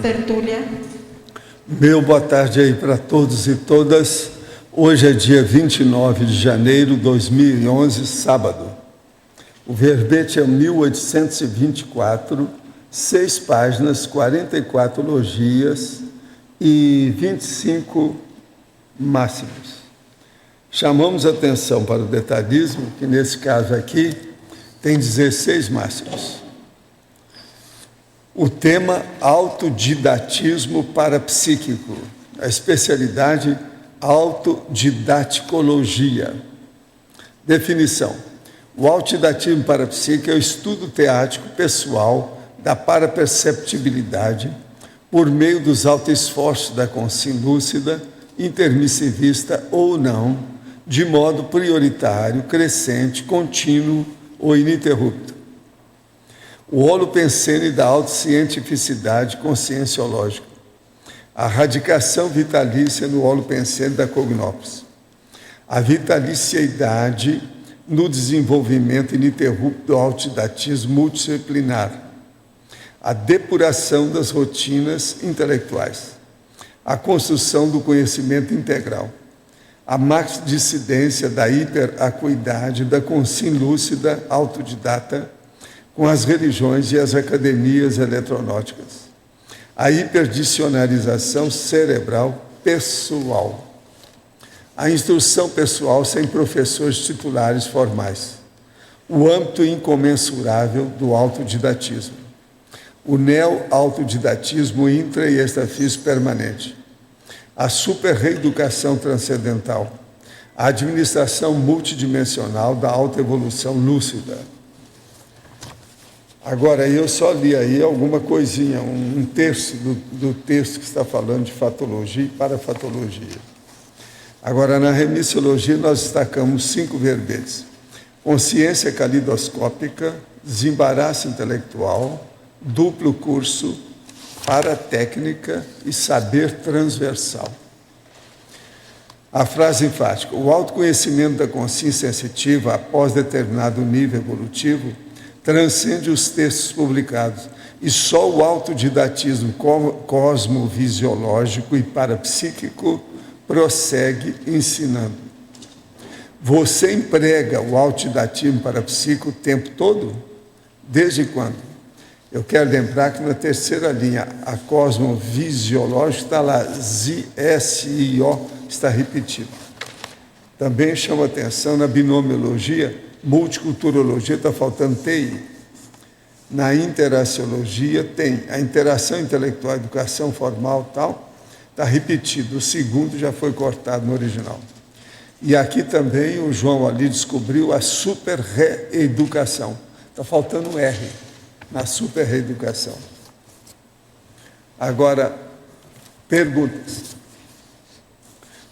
tertúlia. Meu boa tarde aí para todos e todas. Hoje é dia 29 de janeiro de 2011, sábado. O verbete é 1824, 6 páginas, 44 logias e 25 máximos. Chamamos atenção para o detalhismo, que nesse caso aqui tem 16 máximos. O tema autodidatismo parapsíquico, a especialidade autodidaticologia. Definição: o autodidatismo parapsíquico é o estudo teático pessoal da paraperceptibilidade por meio dos autoesforços da consciência lúcida, intermissivista ou não, de modo prioritário, crescente, contínuo ou ininterrupto. O holopensene da autocientificidade conscienciológica, a radicação vitalícia no holopensene da cognópolis, a vitaliciedade no desenvolvimento ininterrupto do autodidatismo multidisciplinar, a depuração das rotinas intelectuais, a construção do conhecimento integral, a maxidissidência da hiperacuidade da consciência lúcida autodidata com as religiões e as academias eletronáuticas, a hiperdicionarização cerebral pessoal, a instrução pessoal sem professores titulares formais, o âmbito incomensurável do autodidatismo, o neo-autodidatismo intra e extrafísico permanente, a super-reeducação transcendental, a administração multidimensional da autoevolução lúcida. Agora, eu só li aí alguma coisinha, um terço do texto que está falando de fatologia e parafatologia. Agora, na remissiologia, nós destacamos 5 verbetes: consciência calidoscópica, desembaraço intelectual, duplo curso, paratécnica e saber transversal. A frase enfática: o autoconhecimento da consciência sensitiva, após determinado nível evolutivo, transcende os textos publicados, e só o autodidatismo cosmovisiológico e parapsíquico prossegue ensinando. Você emprega o autodidatismo parapsíquico o tempo todo? Desde quando? Eu quero lembrar que na terceira linha, a cosmovisiológica está lá, SIO, está repetido. Também chama atenção na binomiologia, multiculturologia, está faltando TI. Na interaciologia tem a interação intelectual, educação formal, tal, está repetido. O segundo já foi cortado no original. E aqui também o João ali descobriu a super-reeducação. Está faltando um R na super-reeducação. Agora, perguntas.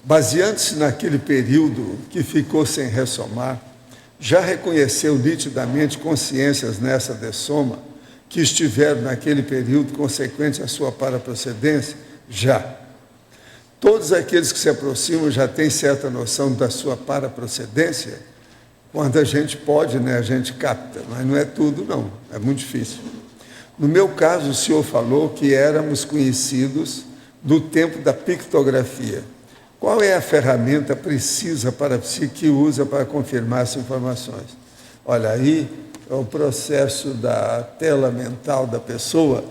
Baseando-se naquele período que ficou sem ressomar, já reconheceu nitidamente consciências nessa dessoma que estiveram naquele período consequente à sua paraprocedência? Já. Todos aqueles que se aproximam já têm certa noção da sua paraprocedência? Quando a gente pode, né, a gente capta, mas não é tudo não, é muito difícil. No meu caso, o senhor falou que éramos conhecidos do tempo da pictografia. Qual é a ferramenta precisa para que usa para confirmar essas informações? Olha, aí é o processo da tela mental da pessoa,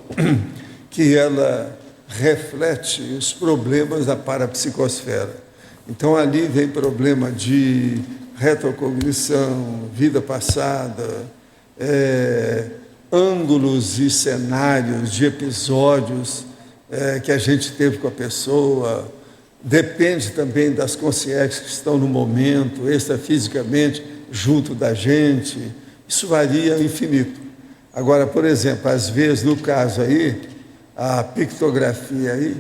que ela reflete os problemas da parapsicosfera. Então, ali vem problema de retrocognição, vida passada, ângulos e cenários de episódios que a gente teve com a pessoa. Depende também das consciências que estão no momento, extrafisicamente, junto da gente. Isso varia infinito. Agora, por exemplo, às vezes, no caso aí, a pictografia aí,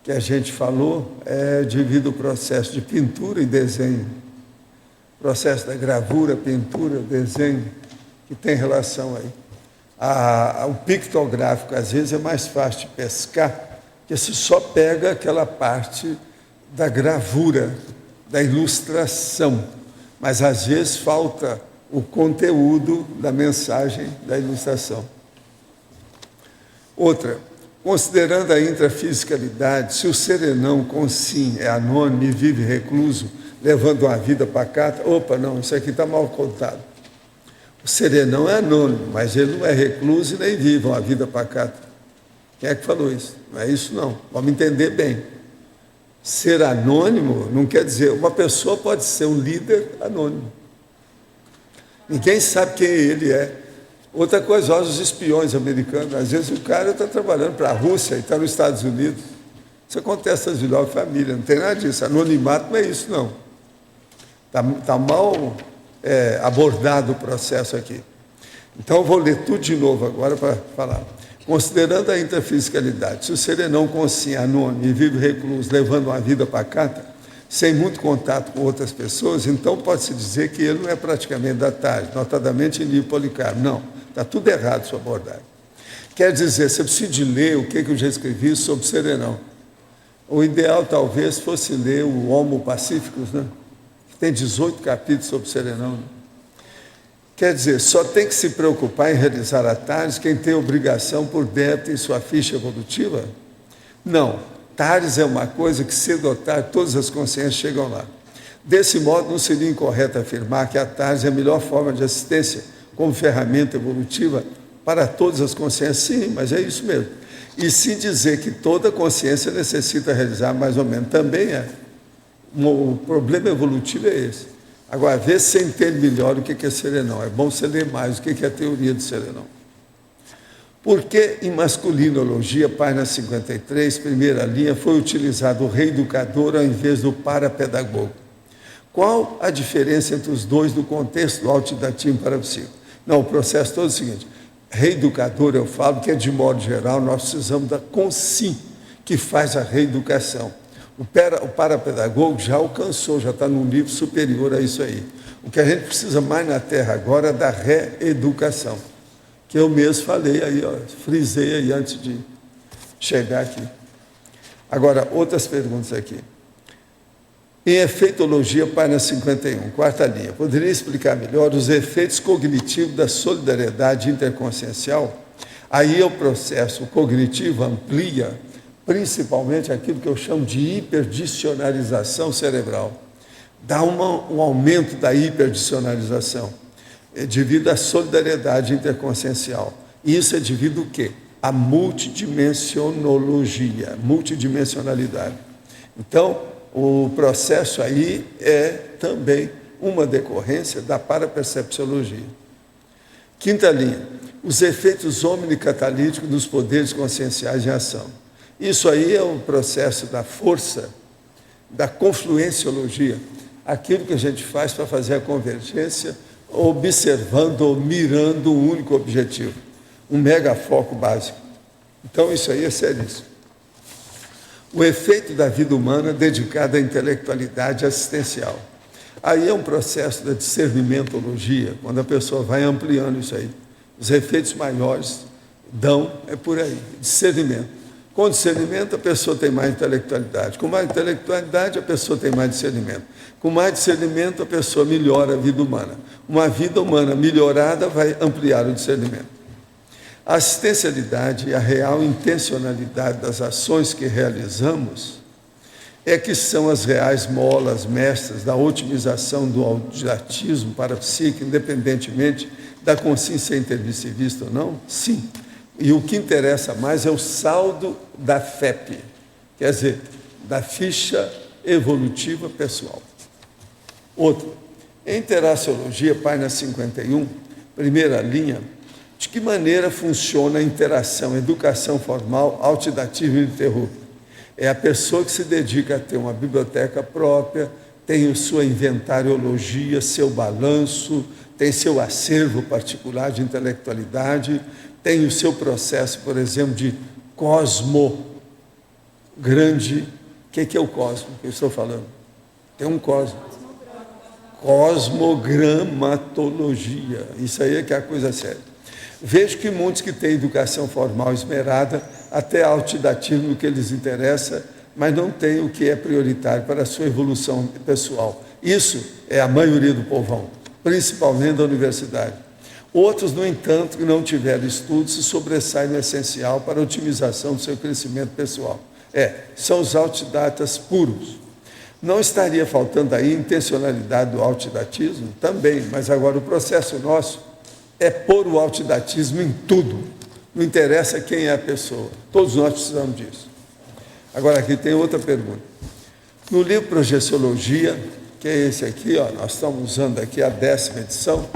que a gente falou, é devido ao processo de pintura e desenho. Processo da gravura, pintura, desenho, que tem relação aí. O pictográfico, às vezes, é mais fácil de pescar, porque se só pega aquela parte da gravura, da ilustração, mas às vezes falta o conteúdo da mensagem da ilustração. Outra, Considerando a intrafisicalidade, se o serenão com sim é anônimo e vive recluso, levando uma vida pacata, opa, não, isso aqui está mal contado. O serenão é anônimo, mas ele não é recluso e nem vive uma vida pacata. Quem é que falou isso? Não é isso não, vamos entender bem. Ser anônimo não quer dizer, uma pessoa pode ser um líder anônimo. Ninguém sabe quem ele é. Outra coisa, olha os espiões americanos. Às vezes o cara está trabalhando para a Rússia e está nos Estados Unidos. Isso acontece às vezes na família, não tem nada disso. Anonimato não é isso, não. Está mal abordado o processo aqui. Então, eu vou ler tudo de novo agora para falar. Considerando a intrafisicalidade, se o serenão consciente, anônimo e vive recluso, levando uma vida pacata, sem muito contato com outras pessoas, então pode-se dizer que ele não é praticamente da tarde, notadamente em nível Policarpo. Não, está tudo errado sua abordagem. Quer dizer, você precisa de ler o que eu já escrevi sobre o serenão. O ideal talvez fosse ler o Homo Pacíficos, né? Que tem 18 capítulos sobre o serenão. Né? Quer dizer, só tem que se preocupar em realizar a TARES quem tem obrigação por débito em sua ficha evolutiva? Não. TARES é uma coisa que, cedo ou tarde, todas as consciências chegam lá. Desse modo, não seria incorreto afirmar que a TARES é a melhor forma de assistência como ferramenta evolutiva para todas as consciências. Sim, mas é isso mesmo. E sim dizer que toda consciência necessita realizar mais ou menos. Também é. O problema evolutivo é esse. Agora, vê se você entende melhor o que é serenão. É bom você ler mais o que é a teoria do serenão. Por que em masculinologia, página 53, primeira linha, foi utilizado o reeducador ao invés do parapedagogo? Qual a diferença entre os dois no contexto do altidativo e parapsíquico? Não, o processo todo é o seguinte. Reeducador, eu falo que é de modo geral, nós precisamos da consim, que faz a reeducação. O parapedagogo já alcançou, já está num nível superior a isso aí. O que a gente precisa mais na Terra agora é da reeducação, que eu mesmo falei aí, ó, frisei aí antes de chegar aqui. Agora, outras perguntas aqui. Em efeitologia, página 51, quarta linha, poderia explicar melhor os efeitos cognitivos da solidariedade interconsciencial? Aí é o processo cognitivo amplia principalmente aquilo que eu chamo de hiperdicionalização cerebral. Dá um aumento da hiperdicionalização, devido à solidariedade interconsciencial. E isso é devido ao quê? À multidimensionalidade. Então, o processo aí é também uma decorrência da parapercepciologia. Quinta linha, os efeitos omnicatalíticos dos poderes conscienciais em ação. Isso aí é o processo da força, da confluenciologia, aquilo que a gente faz para fazer a convergência, observando ou mirando um único objetivo, um mega foco básico. Então, isso aí é seríssimo. O efeito da vida humana dedicado à intelectualidade assistencial. Aí é um processo da discernimentologia, quando a pessoa vai ampliando isso aí. Os efeitos maiores é por aí, discernimento. Com discernimento, a pessoa tem mais intelectualidade. Com mais intelectualidade, a pessoa tem mais discernimento. Com mais discernimento, a pessoa melhora a vida humana. Uma vida humana melhorada vai ampliar o discernimento. A assistencialidade e a real intencionalidade das ações que realizamos é que são as reais molas mestras da otimização do auditismo parapsíquico, independentemente da consciência intervista vista ou não? Sim. E o que interessa mais é o saldo da FEP, quer dizer, da ficha evolutiva pessoal. Outro, em Teraciologia, página 51, primeira linha, de que maneira funciona a interação, educação formal, altidativa e ininterrupta? É a pessoa que se dedica a ter uma biblioteca própria, tem sua inventariologia, seu balanço, tem seu acervo particular de intelectualidade, tem o seu processo, por exemplo, de grande. O que é o cosmo que eu estou falando? Tem um cosmo. Cosmogramatologia. Isso aí é que é a coisa séria. Vejo que muitos que têm educação formal esmerada, até altidativo no que lhes interessa, mas não têm o que é prioritário para a sua evolução pessoal. Isso é a maioria do povão, principalmente da universidade. Outros, no entanto, que não tiveram estudos, se sobressaem no essencial para a otimização do seu crescimento pessoal. São os autodidatas puros. Não estaria faltando aí intencionalidade do autodidatismo? Também, mas agora o processo nosso é pôr o autodidatismo em tudo. Não interessa quem é a pessoa. Todos nós precisamos disso. Agora aqui tem outra pergunta. No livro Projeciologia, que é esse aqui, nós estamos usando aqui a 10ª edição,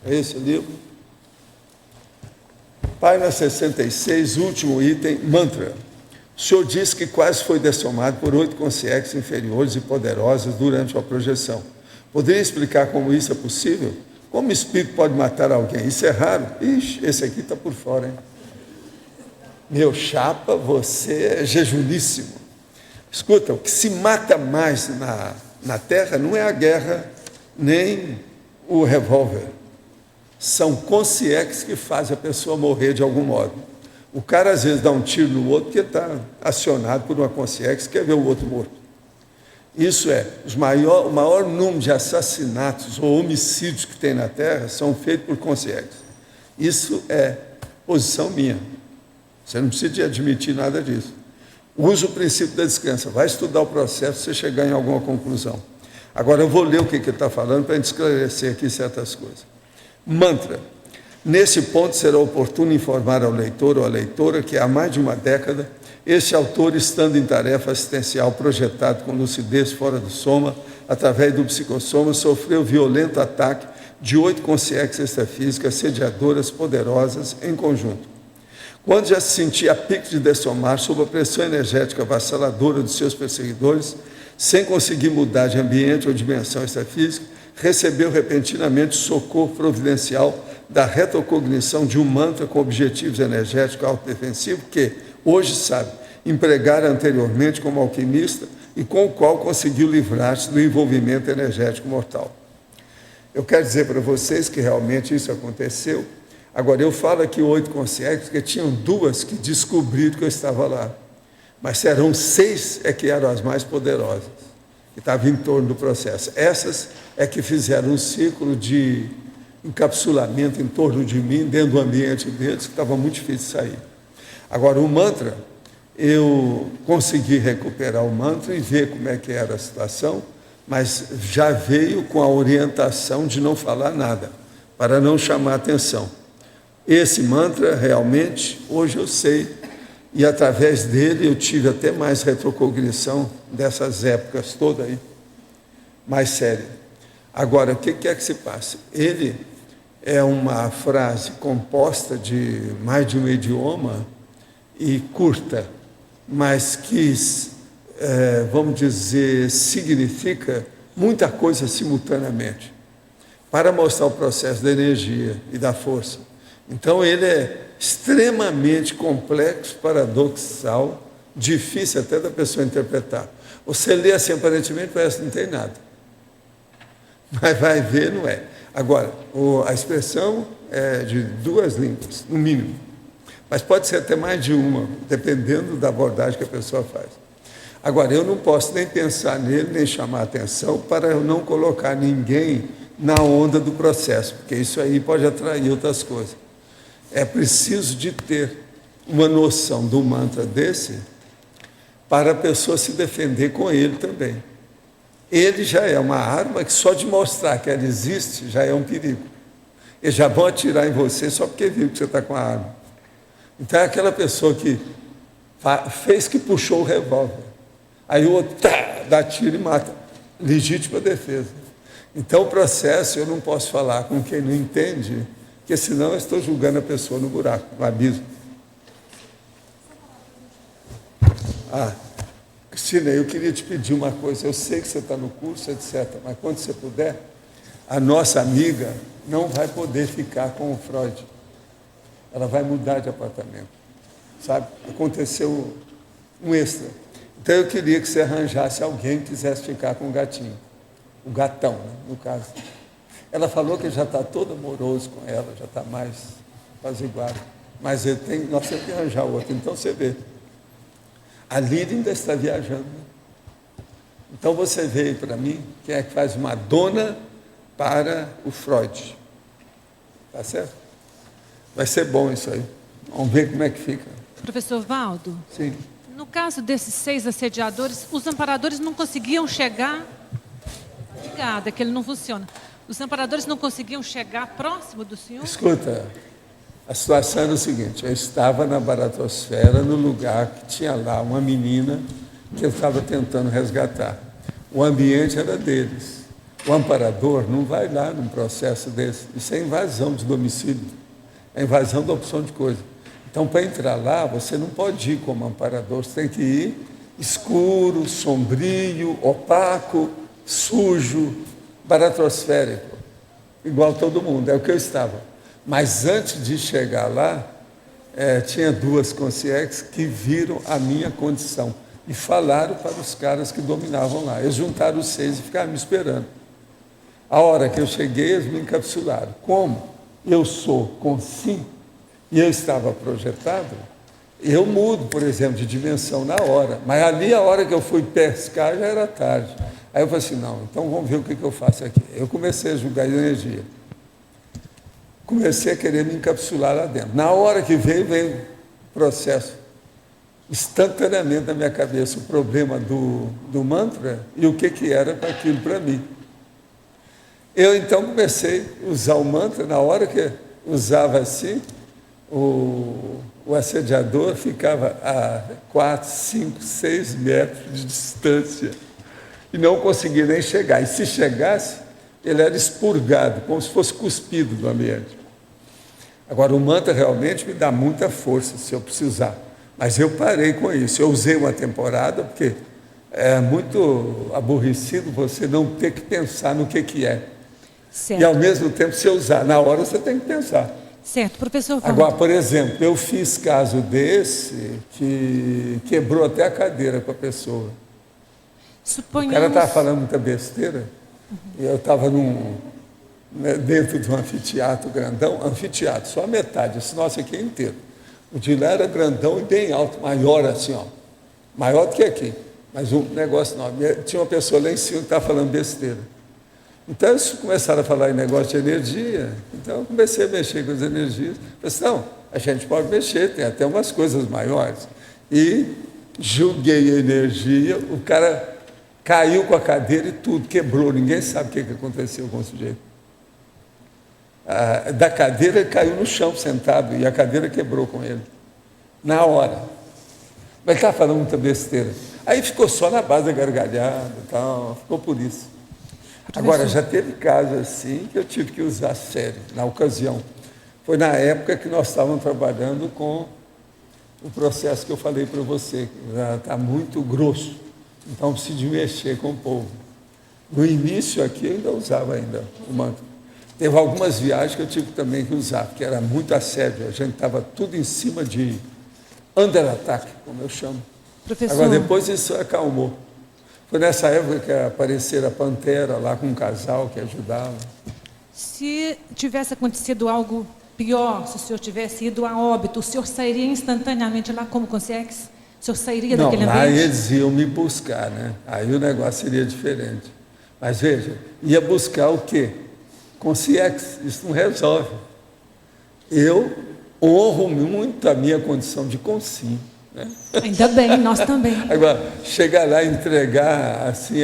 é esse livro. Página 66, último item, mantra. O senhor disse que quase foi dessomado por 8 consciências inferiores e poderosas durante a projeção. Poderia explicar como isso é possível? Como o espírito pode matar alguém? Isso é raro. Ixi, esse aqui está por fora, hein? Meu chapa, você é jejuníssimo. Escuta, o que se mata mais na Terra não é a guerra, nem o revólver. São consciências que fazem a pessoa morrer de algum modo. O cara, às vezes, dá um tiro no outro porque está acionado por uma consciência que quer ver o outro morto. Isso o maior número de assassinatos ou homicídios que tem na Terra são feitos por consciências. Isso é posição minha. Você não precisa de admitir nada disso. Use o princípio da descrença. Vai estudar o processo para você chegar em alguma conclusão. Agora eu vou ler o que ele está falando para a gente esclarecer aqui certas coisas. Mantra. Nesse ponto será oportuno informar ao leitor ou à leitora que há mais de uma década, este autor, estando em tarefa assistencial projetado com lucidez fora do soma, através do psicossoma, sofreu violento ataque de 8 consciências extrafísicas sediadoras poderosas em conjunto. Quando já se sentia a pico de dessomar sob a pressão energética avassaladora dos seus perseguidores, sem conseguir mudar de ambiente ou dimensão extrafísica, recebeu repentinamente socorro providencial da retrocognição de um mantra com objetivos energéticos autodefensivos que, hoje sabe, empregara anteriormente como alquimista e com o qual conseguiu livrar-se do envolvimento energético mortal. Eu quero dizer para vocês que realmente isso aconteceu. Agora, eu falo aqui 8 consciências, porque tinham 2 que descobriram que eu estava lá. Mas serão 6 que eram as mais poderosas, que estavam em torno do processo. Essas que fizeram um círculo de encapsulamento em torno de mim, dentro do ambiente deles, que estava muito difícil de sair. Agora, o mantra, eu consegui recuperar o mantra e ver como é que era a situação, mas já veio com a orientação de não falar nada, para não chamar atenção. Esse mantra, realmente, hoje eu sei, e através dele eu tive até mais retrocognição dessas épocas todas aí, mais séria. Agora, o que é que se passa? Ele é uma frase composta de mais de um idioma e curta, mas que, vamos dizer, significa muita coisa simultaneamente, para mostrar o processo da energia e da força. Então, ele é extremamente complexo, paradoxal, difícil até da pessoa interpretar. Você lê assim, aparentemente, parece que não tem nada. Mas vai ver, não é. Agora, a expressão é de 2 línguas, no mínimo. Mas pode ser até mais de uma, dependendo da abordagem que a pessoa faz. Agora, eu não posso nem pensar nele, nem chamar atenção, para eu não colocar ninguém na onda do processo, porque isso aí pode atrair outras coisas. É preciso de ter uma noção do mantra desse para a pessoa se defender com ele também. Ele já é uma arma que só de mostrar que ela existe já é um perigo. Eles já vão atirar em você só porque viu que você está com a arma. Então é aquela pessoa que fez que puxou o revólver. Aí o outro dá tiro e mata. Legítima defesa. Então o processo eu não posso falar com quem não entende, porque senão eu estou julgando a pessoa no buraco, no abismo. Cristina, eu queria te pedir uma coisa. Eu sei que você está no curso, etc., mas quando você puder, a nossa amiga não vai poder ficar com o Freud. Ela vai mudar de apartamento, sabe? Aconteceu um extra. Então eu queria que você arranjasse alguém que quisesse ficar com o gatinho. O gatão, né, no caso. Ela falou que já está todo amoroso com ela, já está mais apaziguado. Mas nós temos que arranjar outro. Então você vê. A Lídia ainda está viajando. Então você veio para mim, quem é que faz uma dona para o Freud. Tá certo? Vai ser bom isso aí. Vamos ver como é que fica. Professor Valdo, Sim. no caso desses 6 assediadores, os amparadores não conseguiam chegar... Obrigada, que ele não funciona. Os amparadores não conseguiam chegar próximo do senhor? Escuta, a situação era o seguinte, eu estava na baratosfera, no lugar que tinha lá uma menina que eu estava tentando resgatar. O ambiente era deles. O amparador não vai lá num processo desse. Isso é invasão de domicílio, é invasão da opção de coisa. Então, para entrar lá, você não pode ir como amparador, você tem que ir escuro, sombrio, opaco, sujo, baratosférico, igual todo mundo, é o que eu estava. Mas antes de chegar lá, tinha 2 consciências que viram a minha condição e falaram para os caras que dominavam lá. Eles juntaram os 6 e ficaram me esperando. A hora que eu cheguei, eles me encapsularam. Como eu sou consciente e eu estava projetado, eu mudo, por exemplo, de dimensão na hora. Mas ali, a hora que eu fui pescar, já era tarde. Aí eu falei assim, não, então vamos ver o que eu faço aqui. Eu comecei a julgar energia. Comecei a querer me encapsular lá dentro. Na hora que veio o processo. Instantaneamente na minha cabeça o problema do mantra e o que era para aquilo para mim. Eu então comecei a usar o mantra, na hora que usava assim, o assediador ficava a 4, 5, 6 metros de distância e não conseguia nem chegar. E se chegasse, ele era expurgado, como se fosse cuspido do ambiente. Agora, o mantra realmente me dá muita força, se eu precisar. Mas eu parei com isso. Eu usei uma temporada, porque é muito aborrecido você não ter que pensar no que é. Certo. E, ao mesmo tempo, se eu usar na hora, você tem que pensar. Certo, professor Valdo. Agora, por exemplo, eu fiz caso desse que quebrou até a cadeira com a pessoa. Suponhamos... O cara estava falando muita besteira. E eu estava dentro de um anfiteatro grandão, anfiteatro, só a metade, esse nosso aqui é inteiro. O de lá era grandão e bem alto, maior assim, ó. Maior do que aqui. Mas o negócio não. Tinha uma pessoa lá em cima que estava falando besteira. Então eles começaram a falar em negócio de energia. Então eu comecei a mexer com as energias. Falei assim, não, a gente pode mexer, tem até umas coisas maiores. E julguei a energia, o cara caiu com a cadeira e tudo, quebrou. Ninguém sabe o que aconteceu com o sujeito. Da cadeira ele caiu no chão sentado e a cadeira quebrou com ele. Na hora. Mas ele estava falando muita besteira. Aí ficou só na base da gargalhada e tal, ficou por isso. Agora, já teve casos assim que eu tive que usar sério, na ocasião. Foi na época que nós estávamos trabalhando com o processo que eu falei para você, que já está muito grosso. Então, preciso mexer com o povo. No início aqui, eu ainda usava o mantra. Teve algumas viagens que eu tive também que usar, porque era muito assédio. A gente estava tudo em cima de under attack, como eu chamo. Professor... Agora, depois isso acalmou. Foi nessa época que apareceram a Pantera lá com um casal que ajudava. Se tivesse acontecido algo pior, se o senhor tivesse ido a óbito, o senhor sairia instantaneamente lá como consciência? O senhor sairia daquele ambiente? Não, lá eles iam me buscar, né? Aí o negócio seria diferente. Mas veja, ia buscar o quê? Consciência, isso não resolve. Eu honro muito a minha condição de consciência. Né? Ainda bem, nós também. Agora, chegar lá e entregar assim,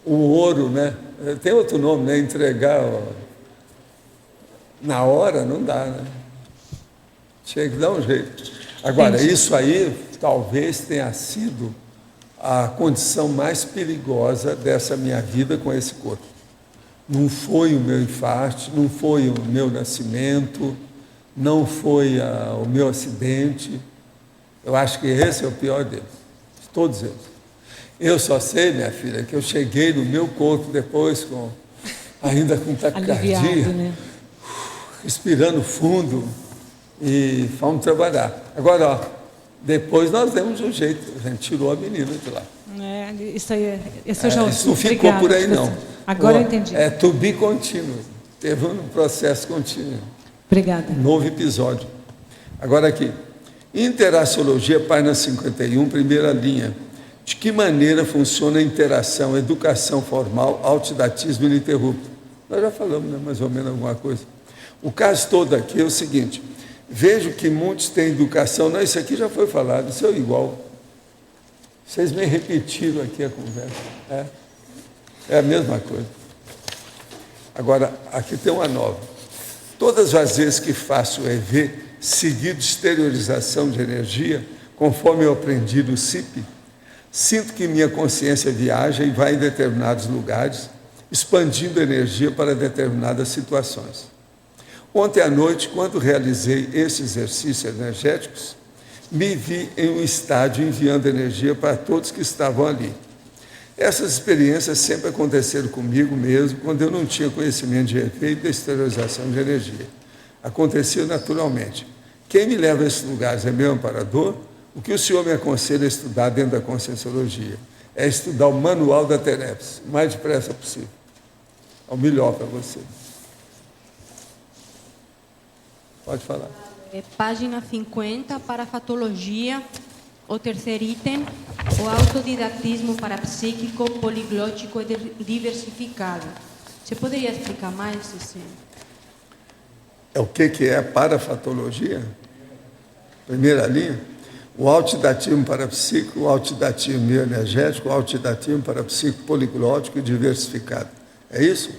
o ouro, né? Tem outro nome, né? Entregar na hora, não dá, né? Tinha que dar um jeito. Agora, Entendi. Isso aí talvez tenha sido a condição mais perigosa dessa minha vida com esse corpo. Não foi o meu infarto, não foi o meu nascimento, não foi o meu acidente. Eu acho que esse é o pior deles, de todos eles. Eu só sei, minha filha, que eu cheguei no meu corpo depois, ainda com taquicardia, né? respirando fundo, e fomos trabalhar. Agora, ó, depois nós demos um jeito, a gente tirou a menina de lá. Isso aí, isso eu já Isso não ficou por aí, não. Agora eu entendi. É to be contínuo. Teve um processo contínuo. Obrigada. Novo episódio. Agora aqui. Interaciologia, página 51, primeira linha. De que maneira funciona a interação, educação formal, autodidatismo ininterrupto? Nós já falamos, né, mais ou menos alguma coisa. O caso todo aqui é o seguinte, vejo que muitos têm educação, não, isso aqui já foi falado, isso é igual. Vocês me repetiram aqui a conversa. É a mesma coisa. Agora, aqui tem uma nova. Todas as vezes que faço o EV, seguido de exteriorização de energia, conforme eu aprendi no CIP, sinto que minha consciência viaja e vai em determinados lugares, expandindo energia para determinadas situações. Ontem à noite, quando realizei esses exercícios energéticos, me vi em um estádio enviando energia para todos que estavam ali. Essas experiências sempre aconteceram comigo mesmo, quando eu não tinha conhecimento de efeito da exteriorização de energia. Acontecia naturalmente. Quem me leva a esses lugares é meu amparador. O que o senhor me aconselha a estudar dentro da Conscienciologia? É estudar o manual da TENEPS, o mais depressa possível. É o melhor para você. Pode falar. Página 50, parafatologia, o terceiro item, o autodidatismo parapsíquico, poliglótico e diversificado. Você poderia explicar mais, Cecília? É o que é a parafatologia? Primeira linha. O altidatismo parapsíquico, o altidatismo bioenergético, o altidatismo parapsíquico poliglótico e diversificado. É isso?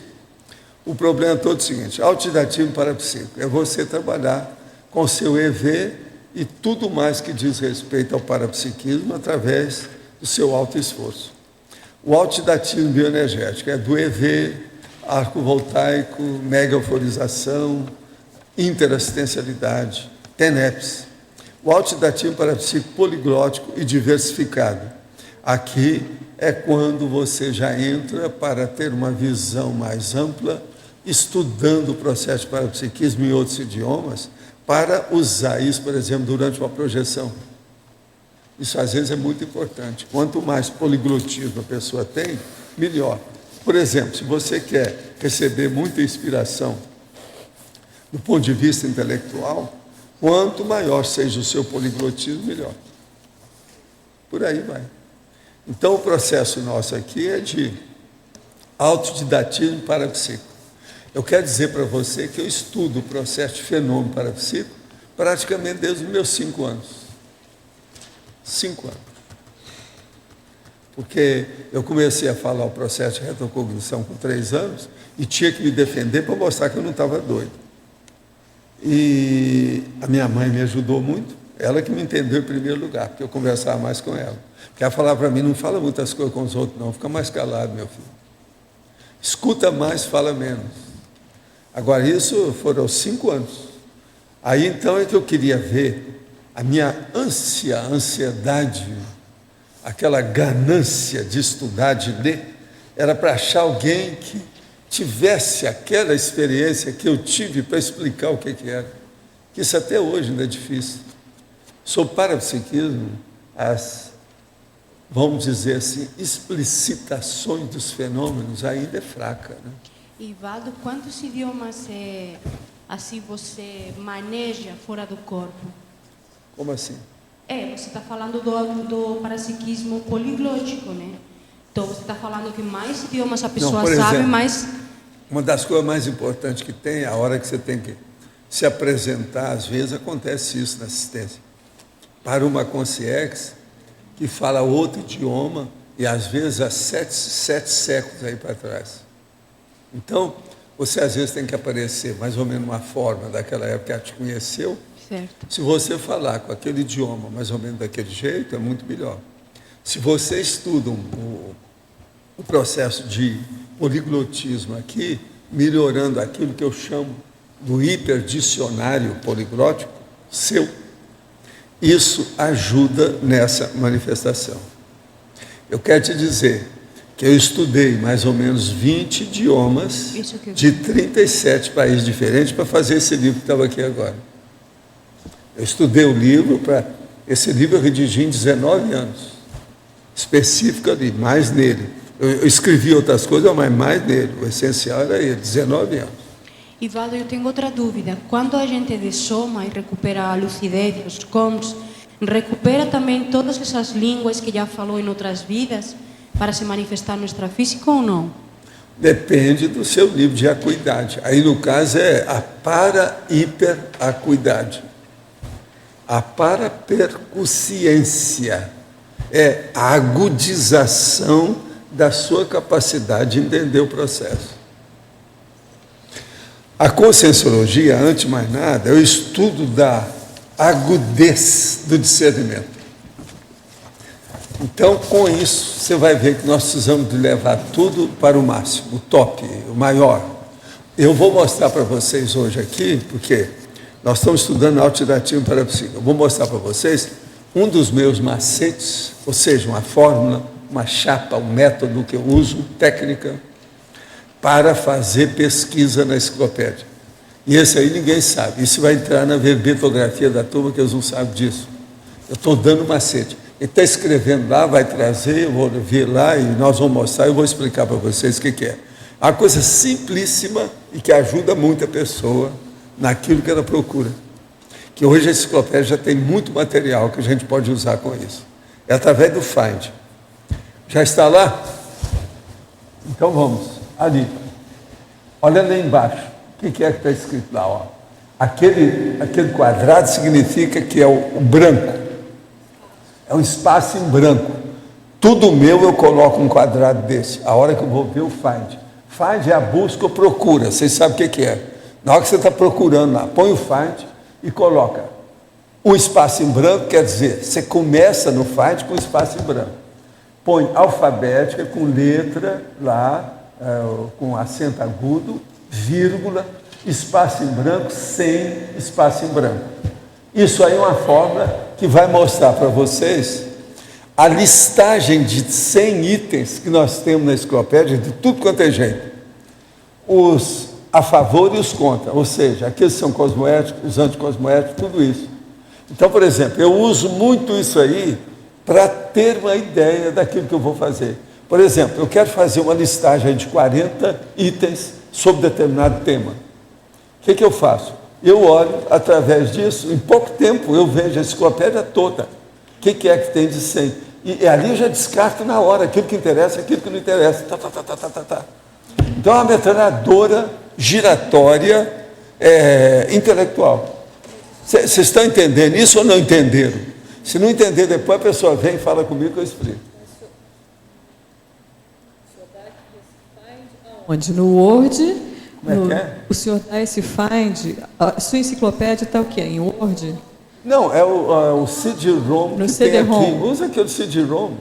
O problema é todo o seguinte, altidatismo parapsíquico é você trabalhar com o seu EV e tudo mais que diz respeito ao parapsiquismo através do seu alto esforço. O altidatismo bioenergético é do EV, arco voltaico, mega euforização, interassistencialidade, TENEPS. O altidatismo parapsíquico poliglótico e diversificado. Aqui é quando você já entra para ter uma visão mais ampla, estudando o processo de parapsiquismo em outros idiomas, para usar isso, por exemplo, durante uma projeção. Isso às vezes é muito importante. Quanto mais poliglotismo a pessoa tem, melhor. Por exemplo, se você quer receber muita inspiração do ponto de vista intelectual, quanto maior seja o seu poliglotismo, melhor. Por aí vai. Então, o processo nosso aqui é de autodidatismo parapsíquico. Eu quero dizer para você que eu estudo o processo de fenômeno parapsíquico praticamente desde os meus 5 anos. 5 anos. Porque eu comecei a falar o processo de retrocognição com 3 anos e tinha que me defender para mostrar que eu não estava doido. E a minha mãe me ajudou muito, ela que me entendeu em primeiro lugar, porque eu conversava mais com ela. Porque ela falava para mim, não fala muitas coisas com os outros não, fica mais calado, meu filho. Escuta mais, fala menos. Agora, isso foram aos 5 anos. Aí, então, é que eu queria ver a minha ansiedade, aquela ganância de estudar, de ler, era para achar alguém que tivesse aquela experiência que eu tive para explicar o que era. Que isso até hoje ainda é difícil. Sobre parapsiquismo, vamos dizer assim, explicitações dos fenômenos ainda é fraca, né? E Valdo, quantos idiomas assim você maneja fora do corpo? Como assim? Você está falando do parapsiquismo poliglótico, né? Então você está falando que mais idiomas a pessoa por sabe, exemplo, mais... Uma das coisas mais importantes que tem é a hora que você tem que se apresentar, às vezes acontece isso na assistência, para uma consciência que fala outro idioma e às vezes há 7 séculos aí para trás. Então, você às vezes tem que aparecer mais ou menos uma forma daquela época que ela te conheceu. Certo. Se você falar com aquele idioma mais ou menos daquele jeito, é muito melhor. Se você estuda o processo de poliglotismo aqui, melhorando aquilo que eu chamo do hiperdicionário poliglótico seu, isso ajuda nessa manifestação. Eu quero te dizer que eu estudei mais ou menos 20 idiomas de 37 países diferentes para fazer esse livro que estava aqui agora. Eu estudei o livro, esse livro eu redigi em 19 anos, específico ali, mais nele. Eu escrevi outras coisas, mas mais nele, o essencial era ele, 19 anos. E Valdo, eu tenho outra dúvida. Quando a gente dessoma e recupera a lucidez, os cons, recupera também todas essas línguas que já falou em outras vidas para se manifestar no extrafísico ou não? Depende do seu nível de acuidade. Aí, no caso, é a para-hiperacuidade. A parapercussiência é a agudização da sua capacidade de entender o processo. A conscienciologia, antes de mais nada, é o estudo da agudez do discernimento. Então, com isso, você vai ver que nós precisamos de levar tudo para o máximo, o top, o maior. Eu vou mostrar para vocês hoje aqui, porque nós estamos estudando autodidatismo parapsíquico. Eu vou mostrar para vocês um dos meus macetes, ou seja, uma fórmula, uma chapa, um método que eu uso, técnica, para fazer pesquisa na enciclopédia. E esse aí ninguém sabe. Isso vai entrar na verbetografia da turma, que eles não sabem disso. Eu estou dando macete. Ele está escrevendo lá, vai trazer, eu vou ver lá e nós vamos mostrar, eu vou explicar para vocês o que é. É uma coisa simplíssima e que ajuda muito a pessoa naquilo que ela procura. Que hoje a enciclopédia já tem muito material que a gente pode usar com isso. É através do Find. Já está lá? Então vamos, ali. Olha lá embaixo. O que é que está escrito lá? Ó? Aquele quadrado significa que é o branco. É um espaço em branco. Tudo meu eu coloco um quadrado desse. A hora que eu vou ver o Find. Find é a busca ou procura. Vocês sabem o que é. Na hora que você está procurando lá, põe o Find e coloca um espaço em branco, quer dizer, você começa no Find com espaço em branco. Põe alfabética com letra lá, com acento agudo, vírgula, espaço em branco, sem espaço em branco. Isso aí é uma fórmula que vai mostrar para vocês a listagem de 100 itens que nós temos na enciclopédia, de tudo quanto é jeito. Os a favor e os contra, ou seja, aqueles que são cosmoéticos, os anticosmoéticos, tudo isso. Então, por exemplo, eu uso muito isso aí para ter uma ideia daquilo que eu vou fazer. Por exemplo, eu quero fazer uma listagem de 40 itens sobre determinado tema. O que eu faço? Eu olho através disso, em pouco tempo eu vejo a enciclopédia toda. O que é que tem de 100? E ali eu já descarto na hora aquilo que interessa, aquilo que não interessa. Então é uma metralhadora giratória intelectual. Vocês estão entendendo isso ou não entenderam? Se não entender, depois a pessoa vem e fala comigo que eu explico. Onde? No Word? Como é que é? O senhor dá esse Find, a sua enciclopédia está o quê? Em Word? Não, é o CD-ROM que tem aqui. CD-ROM. Usa aquele CD-ROM.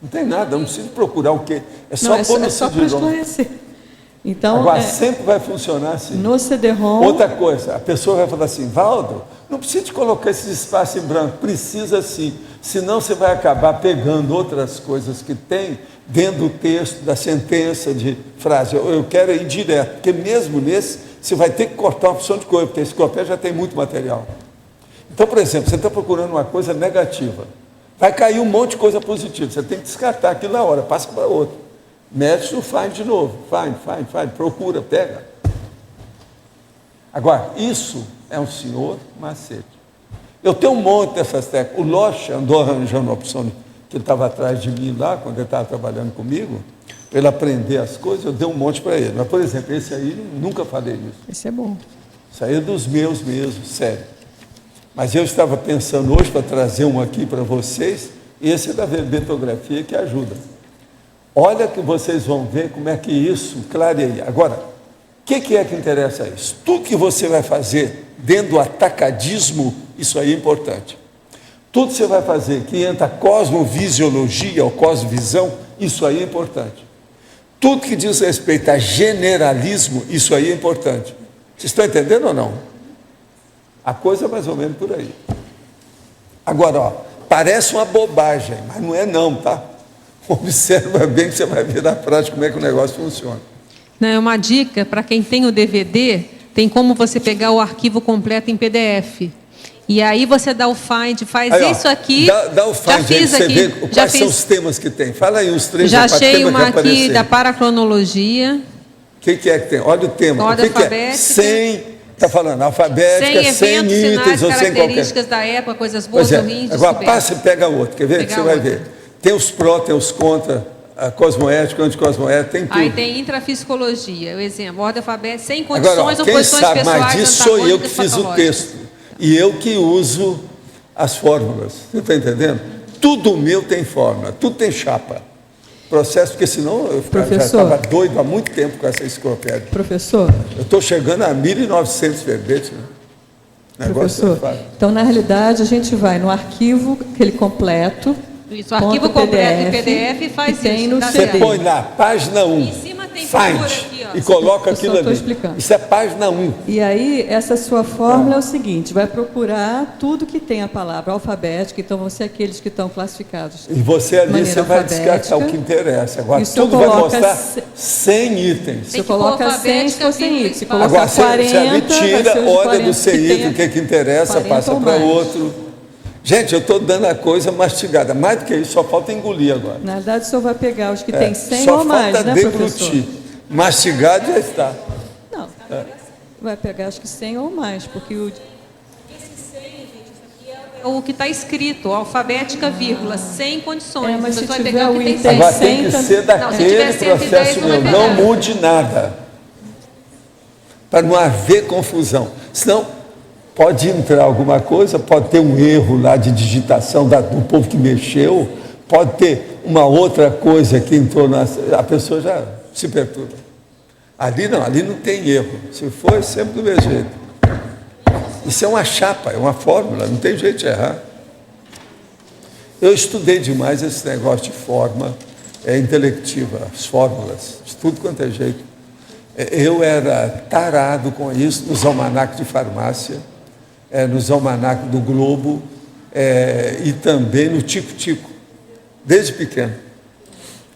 Não tem nada, não precisa procurar o quê. É só Não, pôr no é só para CD-ROM. esclarecer. Então, Agora, sempre vai funcionar assim. no CD-ROM... Outra coisa, a pessoa vai falar assim, Valdo, não precisa de colocar esses espaços em branco, precisa sim, senão você vai acabar pegando outras coisas que tem dentro do texto, da sentença, de frase. Eu quero ir direto, porque mesmo nesse, você vai ter que cortar uma opção de coisa, porque a enciclopédia já tem muito material. Então, por exemplo, você está procurando uma coisa negativa, vai cair um monte de coisa positiva, você tem que descartar aquilo na hora, passa para outra. Mexe no Find de novo, Find, procura, pega. Agora, isso é um senhor macete. Eu tenho um monte dessas técnicas. O Locha andou arranjando uma opção, que ele estava atrás de mim lá, quando ele estava trabalhando comigo, para ele aprender as coisas, eu dei um monte para ele. Mas, por exemplo, esse aí, nunca falei isso. Esse é bom. Isso aí é dos meus mesmo, sério. Mas eu estava pensando hoje para trazer um aqui para vocês, e esse é da verbetografia que ajuda. Olha que vocês vão ver como é que isso clareia. Agora, o que é que interessa a isso? Tudo que você vai fazer dentro do atacadismo, isso aí é importante. Tudo que você vai fazer que entra a cosmovisiologia ou cosmovisão, isso aí é importante. Tudo que diz respeito a generalismo, isso aí é importante. Vocês estão entendendo ou não? A coisa é mais ou menos por aí. Agora, ó, parece uma bobagem, mas não é não, tá? Observa bem que você vai ver na prática como é que o negócio funciona. Não, é uma dica para quem tem o DVD, tem como você pegar o arquivo completo em PDF. E aí você dá o Find, faz aí, ó, isso aqui. Dá o Find, já fiz aí, aqui. você vê quais são os temas que tem. Fala aí os três. Já achei uma aqui da paracronologia. O que é que tem? Olha o tema. Ordem o que alfabética. É? Sem, está falando, alfabética, sem eventos, itens sinais, ou sem qualquer. características da época, coisas boas ou ruins. Agora passa e pega outro, quer ver? Que você vai ver. Tem os pró, tem os contra, a cosmoética, anticosmoética, tem tudo. Aí tem intrafisicologia, o exemplo, ordem alfabética, sem Agora, condições ou quem posições sabe pessoais, mais disso sou eu que fiz o antagônicas, texto. E eu que uso as fórmulas. Você está entendendo? Tudo meu tem fórmula, tudo tem chapa. Processo, porque senão eu já estava doido há muito tempo com essa enciclopédia. Professor. Eu estou chegando a 1.900 verbetes, né? Professor, então, na realidade, a gente vai no arquivo, aquele completo. Isso, o arquivo completo em PDF faz isso. Tem no Você põe lá, página 1, em cima tem figura aqui, ó. e coloca aquilo ali. Explicando. Isso é página 1. E aí, essa sua fórmula é o seguinte, vai procurar tudo que tem a palavra alfabética, então vão ser aqueles que estão classificados. E você ali, maneira você vai alfabética. descartar o que interessa. Agora, E o senhor tudo vai coloca mostrar 100 itens. Você coloca 100 se for 100 itens. Se Agora, colocar você 40, ali vai tira, ser os olha 40 do 100 que itens, o que interessa, 40 passa ou para mais. outro. Gente, eu estou dando a coisa mastigada. Mais do que isso, só falta engolir agora. Na verdade, o senhor vai pegar os que tem 100 só ou mais, falta né, professor? deglutir. Mastigado já está. Não, vai pegar acho que 100 ou mais, porque o... O que está escrito, alfabética, vírgula, sem condições. mas Você se vai tiver pegar o o que tem item 100. Agora tem que 100, ser Não, se tiver daquele 110, processo não vai meu. Não pegar. mude nada. Para não haver confusão. Senão, pode entrar alguma coisa, pode ter um erro lá de digitação do povo que mexeu, pode ter uma outra coisa que entrou a pessoa já se perturba. Ali não tem erro. Se for, é sempre do mesmo jeito. Isso é uma chapa, é uma fórmula, não tem jeito de errar. Eu estudei demais esse negócio de forma intelectiva, as fórmulas, de tudo quanto é jeito. Eu era tarado com isso nos almanacs de farmácia, nos almanacs do Globo e também no Tico-Tico, desde pequeno.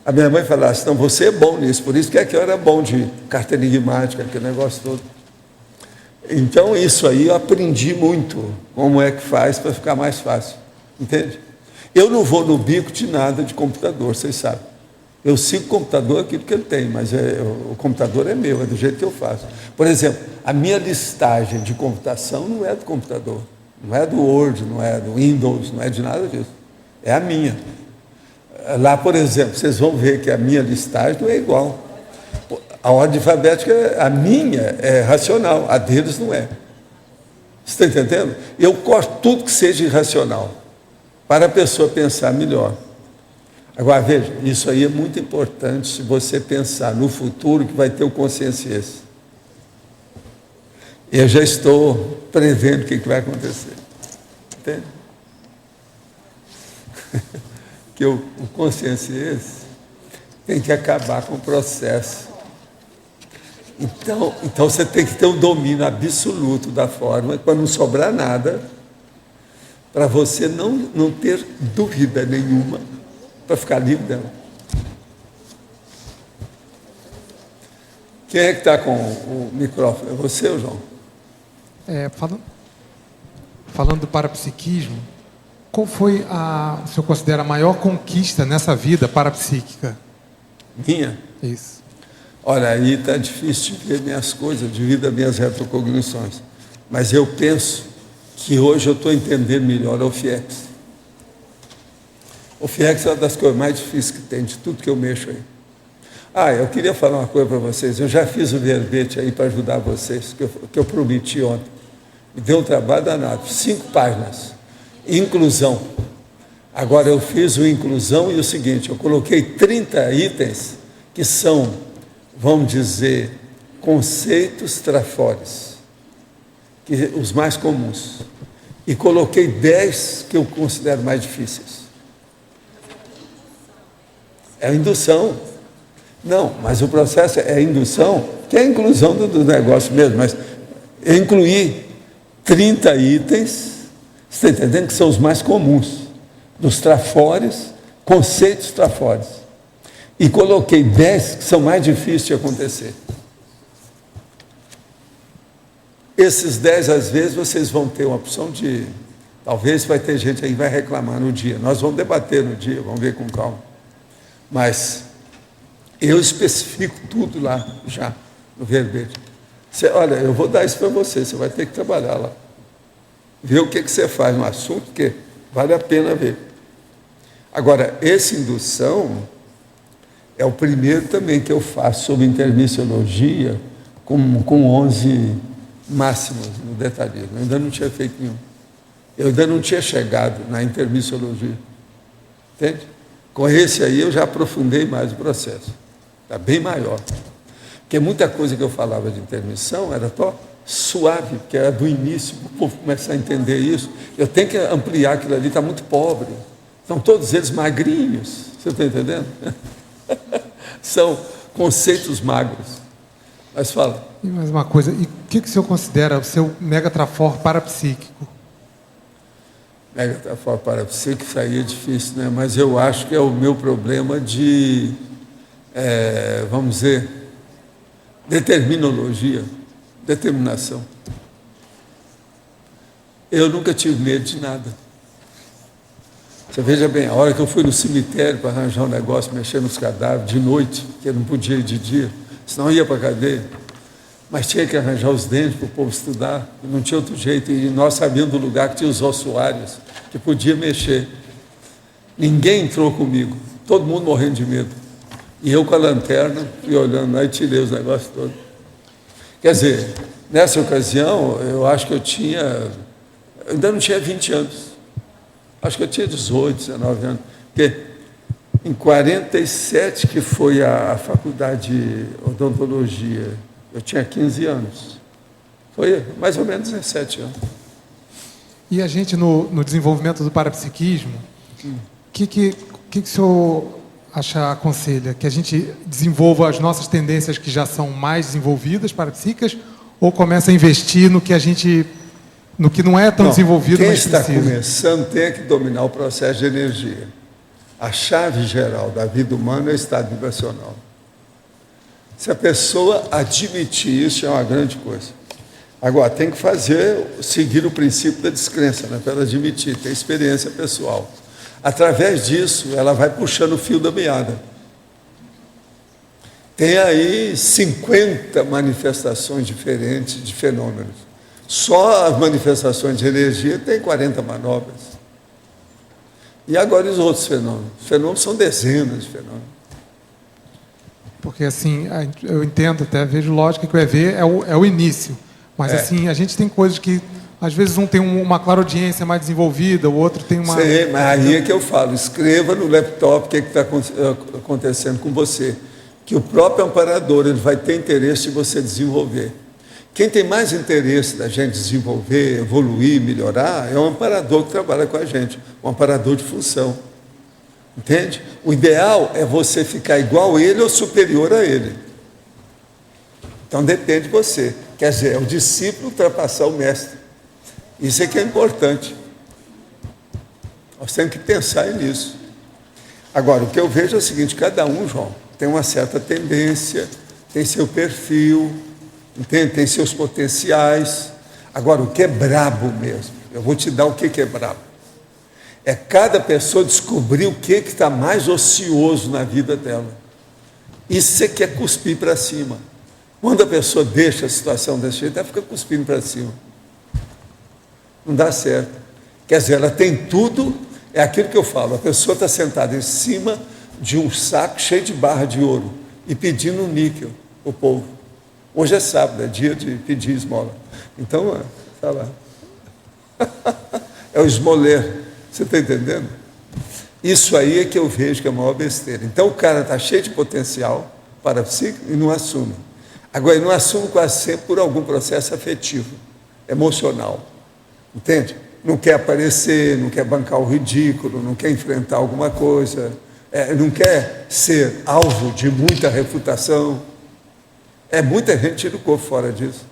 A minha mãe falava assim, não, você é bom nisso, por isso que eu era bom de carta enigmática, aquele negócio todo. Então, isso aí eu aprendi muito, como é que faz para ficar mais fácil, entende? Eu não vou no bico de nada de computador, vocês sabem. Eu sigo o computador aquilo que ele tem, mas o computador é meu, é do jeito que eu faço. Por exemplo, a minha listagem de computação não é do computador, não é do Word, não é do Windows, não é de nada disso. É a minha. Lá, por exemplo, vocês vão ver que a minha listagem não é igual. A ordem alfabética, a minha é racional, a deles não é. Você está entendendo? Eu corto tudo que seja irracional, para a pessoa pensar melhor. Agora, veja, isso aí é muito importante se você pensar no futuro que vai ter o consciência. Eu já estou prevendo o que vai acontecer. Entende? Que o consciência tem que acabar com o processo. Então você tem que ter um domínio absoluto da forma, para não sobrar nada, para você não ter dúvida nenhuma, para ficar livre dela. Quem é que está com o microfone? É você ou João? Falando do parapsiquismo, qual foi o senhor considera a maior conquista nessa vida parapsíquica? Minha? Isso. Olha, aí está difícil de ver minhas coisas, devido às minhas retrocognições. Mas eu penso que hoje eu estou entendendo melhor o FIEX. O FIEX é uma das coisas mais difíceis que tem, de tudo que eu mexo aí. Eu queria falar uma coisa para vocês. Eu já fiz o verbete aí para ajudar vocês, que eu prometi ontem. Me deu um trabalho danado, 5 páginas. Inclusão. Agora eu fiz o inclusão e o seguinte, eu coloquei 30 itens que são, vamos dizer, conceitos trafores, os mais comuns. E coloquei 10 que eu considero mais difíceis. É a indução. Não, mas o processo é a indução, que é a inclusão do negócio mesmo, mas eu incluí 30 itens, você está entendendo, que são os mais comuns, dos trafores, conceitos trafores. E coloquei 10 que são mais difíceis de acontecer. Esses 10, às vezes, vocês vão ter uma opção de... Talvez vai ter gente aí que vai reclamar no dia. Nós vamos debater no dia, vamos ver com calma. Mas eu especifico tudo lá, já, no verbete. Olha, eu vou dar isso para você vai ter que trabalhar lá. Ver o que você faz no assunto, que vale a pena ver. Agora, essa indução É o primeiro também que eu faço sobre intermissiologia, com 11 máximas no detalhismo. Eu ainda não tinha feito nenhum. Eu ainda não tinha chegado na intermissiologia. Entende? Com esse aí eu já aprofundei mais o processo. Está bem maior. Porque muita coisa que eu falava de intermissão era só suave, porque era do início, para o povo começar a entender isso. Eu tenho que ampliar aquilo ali, está muito pobre. São todos eles magrinhos. Você está entendendo? São conceitos magros. Mas fala. E mais uma coisa, e o que o senhor considera o seu megatrafor parapsíquico? Megatrafor parapsíquico, isso aí é difícil, né? Mas eu acho que é o meu problema de, vamos dizer, determinação. Eu nunca tive medo de nada. Você veja bem, a hora que eu fui no cemitério para arranjar um negócio, mexer nos cadáveres de noite, que eu não podia ir de dia, senão eu ia para a cadeia, mas tinha que arranjar os dentes para o povo estudar, não tinha outro jeito, e nós sabíamos do lugar que tinha os ossuários, que podia mexer. Ninguém entrou comigo, todo mundo morrendo de medo. E eu com a lanterna, fui olhando lá e tirei os negócios todos. Quer dizer, nessa ocasião, eu acho que eu ainda não tinha 20 anos. Acho que eu tinha 18, 19 anos. Porque em 47, que foi a faculdade de odontologia, eu tinha 15 anos. Foi mais ou menos 17 anos. E a gente, no desenvolvimento do parapsiquismo, o que o senhor aconselha? Que a gente desenvolva as nossas tendências que já são mais desenvolvidas, parapsíquicas, ou começa a investir no que não é tão desenvolvido, mas precisa? Quem está começando tem que dominar o processo de energia. A chave geral da vida humana é o estado vibracional. Se a pessoa admitir isso, é uma grande coisa. Agora, tem que seguir o princípio da descrença, né, para ela admitir, ter experiência pessoal. Através disso, ela vai puxando o fio da meada. Tem aí 50 manifestações diferentes de fenômenos. Só as manifestações de energia tem 40 manobras. E agora os outros fenômenos? Os fenômenos são dezenas de fenômenos. Porque assim, eu entendo até, vejo lógica que o EV é o início. Mas assim, a gente tem coisas que, às vezes, um tem uma clareaudiência mais desenvolvida, o outro tem uma... Sim, mas aí é que eu falo, escreva no laptop o que está acontecendo com você. Que o próprio amparador ele vai ter interesse de você desenvolver. Quem tem mais interesse da gente desenvolver, evoluir, melhorar, é o amparador que trabalha com a gente, o amparador de função. Entende? O ideal é você ficar igual a ele ou superior a ele. Então depende de você. Quer dizer, é o discípulo ultrapassar o mestre. Isso é que é importante. Nós temos que pensar nisso. Agora, o que eu vejo é o seguinte, cada um, João, tem uma certa tendência, tem seu perfil, entende? Tem seus potenciais. Agora, o que é brabo mesmo? Eu vou te dar o que é brabo. É cada pessoa descobrir o que está mais ocioso na vida dela. Isso você quer cuspir para cima. Quando a pessoa deixa a situação desse jeito, ela fica cuspindo para cima. Não dá certo. Quer dizer, ela tem tudo, é aquilo que eu falo, a pessoa está sentada em cima de um saco cheio de barra de ouro e pedindo um níquel ao povo. Hoje é sábado, é dia de pedir esmola. Então, está lá. É o esmoler. Você está entendendo? Isso aí é que eu vejo que é a maior besteira. Então o cara está cheio de potencial parapsíquico e não assume. Agora, ele não assume quase sempre por algum processo afetivo, emocional. Entende? Não quer aparecer, não quer bancar o ridículo, não quer enfrentar alguma coisa, não quer ser alvo de muita refutação. Muita gente tira o corpo fora disso.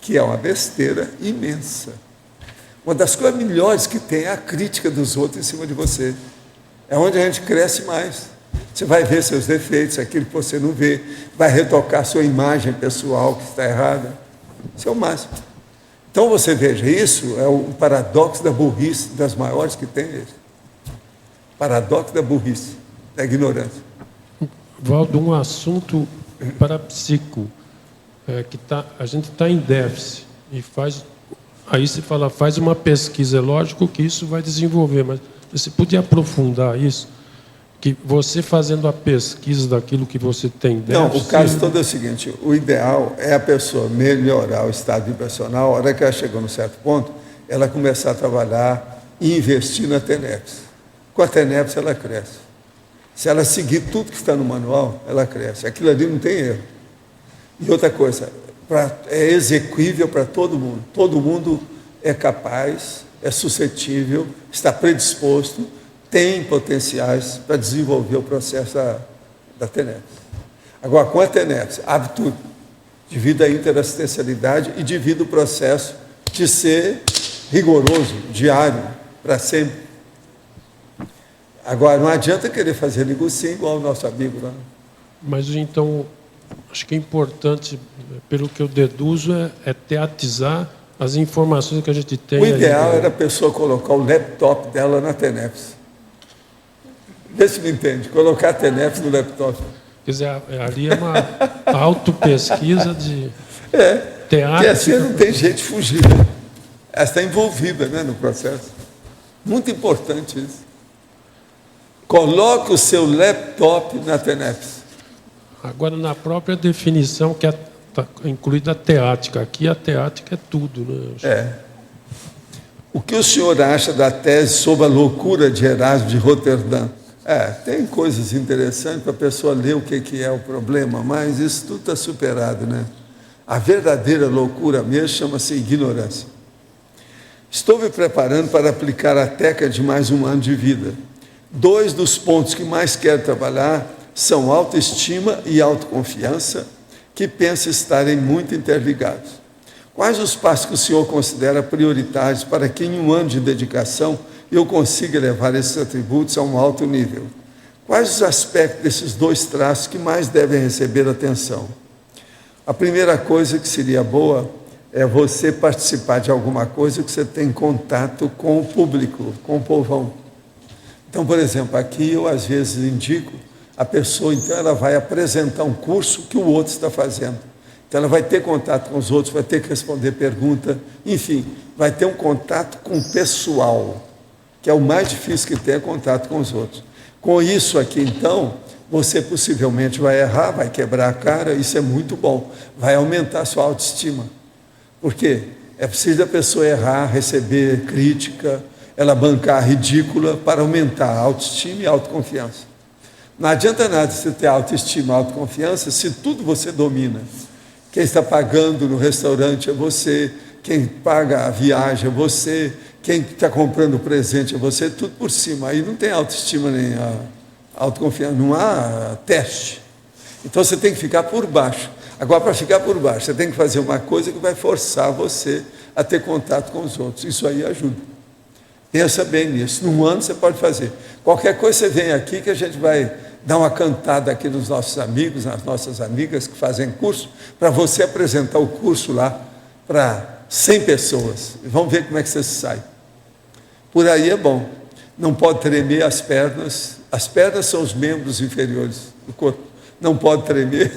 Que é uma besteira imensa. Uma das coisas melhores que tem é a crítica dos outros em cima de você. É onde a gente cresce mais. Você vai ver seus defeitos, aquilo que você não vê, vai retocar sua imagem pessoal que está errada. Isso é o máximo. Então você veja, isso é o paradoxo da burrice, das maiores que tem. Paradoxo da burrice, da ignorância. Valdo, um assunto parapsíquico, que a gente está em déficit e faz... Aí se fala, faz uma pesquisa, é lógico que isso vai desenvolver, mas você podia aprofundar isso? que você fazendo a pesquisa daquilo que você tem Não, déficit... o caso todo é o seguinte, o ideal é a pessoa melhorar o estado vibracional, a hora que ela chegou num certo ponto, ela começar a trabalhar e investir na TENEPS. Com a TENEPS ela cresce. Se ela seguir tudo que está no manual, ela cresce. Aquilo ali não tem erro. E outra coisa, é exequível para todo mundo. Todo mundo é capaz, é suscetível, está predisposto, tem potenciais para desenvolver o processo da TENEPS. Agora, com a TENEPS, abre tudo. Devido à interassistencialidade e devido ao processo de ser rigoroso, diário, para sempre. Agora, não adianta querer fazer ligucinha igual o nosso amigo lá. Mas, então, acho que é importante, pelo que eu deduzo, é teatizar as informações que a gente tem. O ideal era a pessoa colocar o laptop dela na TENEPS. Vê se me entende, colocar a TENEPS no laptop. Quer dizer, ali é uma autopesquisa de teatro. Porque assim não tem jeito de fugir. Né? Ela está envolvida, né, no processo. Muito importante isso. Coloque o seu laptop na TENEPS. Agora, na própria definição, que está incluída a teática. Aqui a teática é tudo. Né? O que o senhor acha da tese sobre a loucura de Erasmo de Roterdã? Tem coisas interessantes para a pessoa ler o que é o problema, mas isso tudo está superado, né? A verdadeira loucura mesmo chama-se ignorância. Estou me preparando para aplicar a técnica de mais um ano de vida. 2 dos pontos que mais quero trabalhar são autoestima e autoconfiança, que penso estarem muito interligados. Quais os passos que o senhor considera prioritários para que em um ano de dedicação eu consiga levar esses atributos a um alto nível? Quais os aspectos desses 2 traços que mais devem receber atenção? A primeira coisa que seria boa é você participar de alguma coisa que você tem contato com o público, com o povão. Então, por exemplo, aqui eu às vezes indico a pessoa, então ela vai apresentar um curso que o outro está fazendo. Então ela vai ter contato com os outros, vai ter que responder pergunta, enfim, vai ter um contato com o pessoal, que é o mais difícil que tem, é contato com os outros. Com isso aqui, então, você possivelmente vai errar, vai quebrar a cara, isso é muito bom, vai aumentar a sua autoestima. Por quê? É preciso a pessoa errar, receber crítica, ela bancar ridícula para aumentar a autoestima e a autoconfiança. Não adianta nada você ter autoestima e autoconfiança se tudo você domina. Quem está pagando no restaurante é você, quem paga a viagem é você, quem está comprando o presente é você, tudo por cima. Aí não tem autoestima nem a autoconfiança, não há teste. Então você tem que ficar por baixo. Agora, para ficar por baixo, você tem que fazer uma coisa que vai forçar você a ter contato com os outros. Isso aí ajuda. Pensa bem nisso. Num ano você pode fazer. Qualquer coisa você vem aqui que a gente vai dar uma cantada aqui nos nossos amigos, nas nossas amigas que fazem curso, para você apresentar o curso lá para 100 pessoas. Vamos ver como é que você se sai. Por aí é bom. Não pode tremer as pernas. As pernas são os membros inferiores do corpo. Não pode tremer.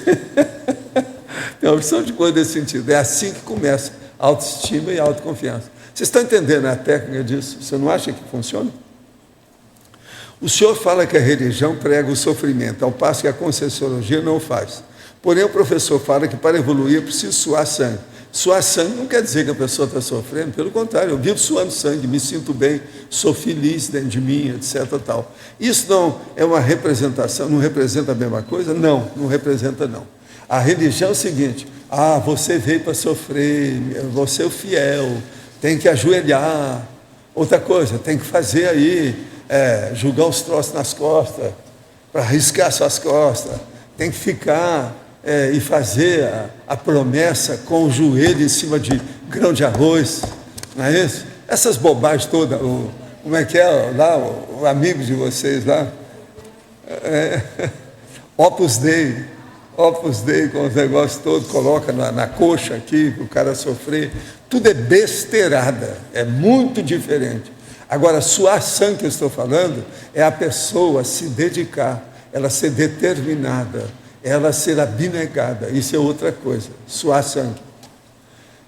Tem uma opção de coisa nesse sentido. É assim que começa a autoestima e a autoconfiança. Vocês estão entendendo a técnica disso? Você não acha que funciona? O senhor fala que a religião prega o sofrimento, ao passo que a Conscienciologia não faz. Porém, o professor fala que para evoluir é preciso suar sangue. Suar sangue não quer dizer que a pessoa está sofrendo, pelo contrário, eu vivo suando sangue, me sinto bem, sou feliz dentro de mim, etc. Tal. Isso não é uma representação, não representa a mesma coisa? Não, não representa não. A religião é o seguinte, você veio para sofrer, você é o fiel, tem que ajoelhar. Outra coisa, tem que fazer aí, julgar os troços nas costas, para riscar suas costas, tem que ficar e fazer a promessa com o joelho em cima de grão de arroz, não é isso? Essas bobagens todas, como é que é lá, o amigo de vocês lá, Opus Dei, com os negócios todos, coloca na coxa aqui, para o cara sofrer, tudo é besteirada, é muito diferente. Agora, suar sangue que eu estou falando, é a pessoa se dedicar, ela ser determinada, ela ser abnegada, isso é outra coisa, suar sangue.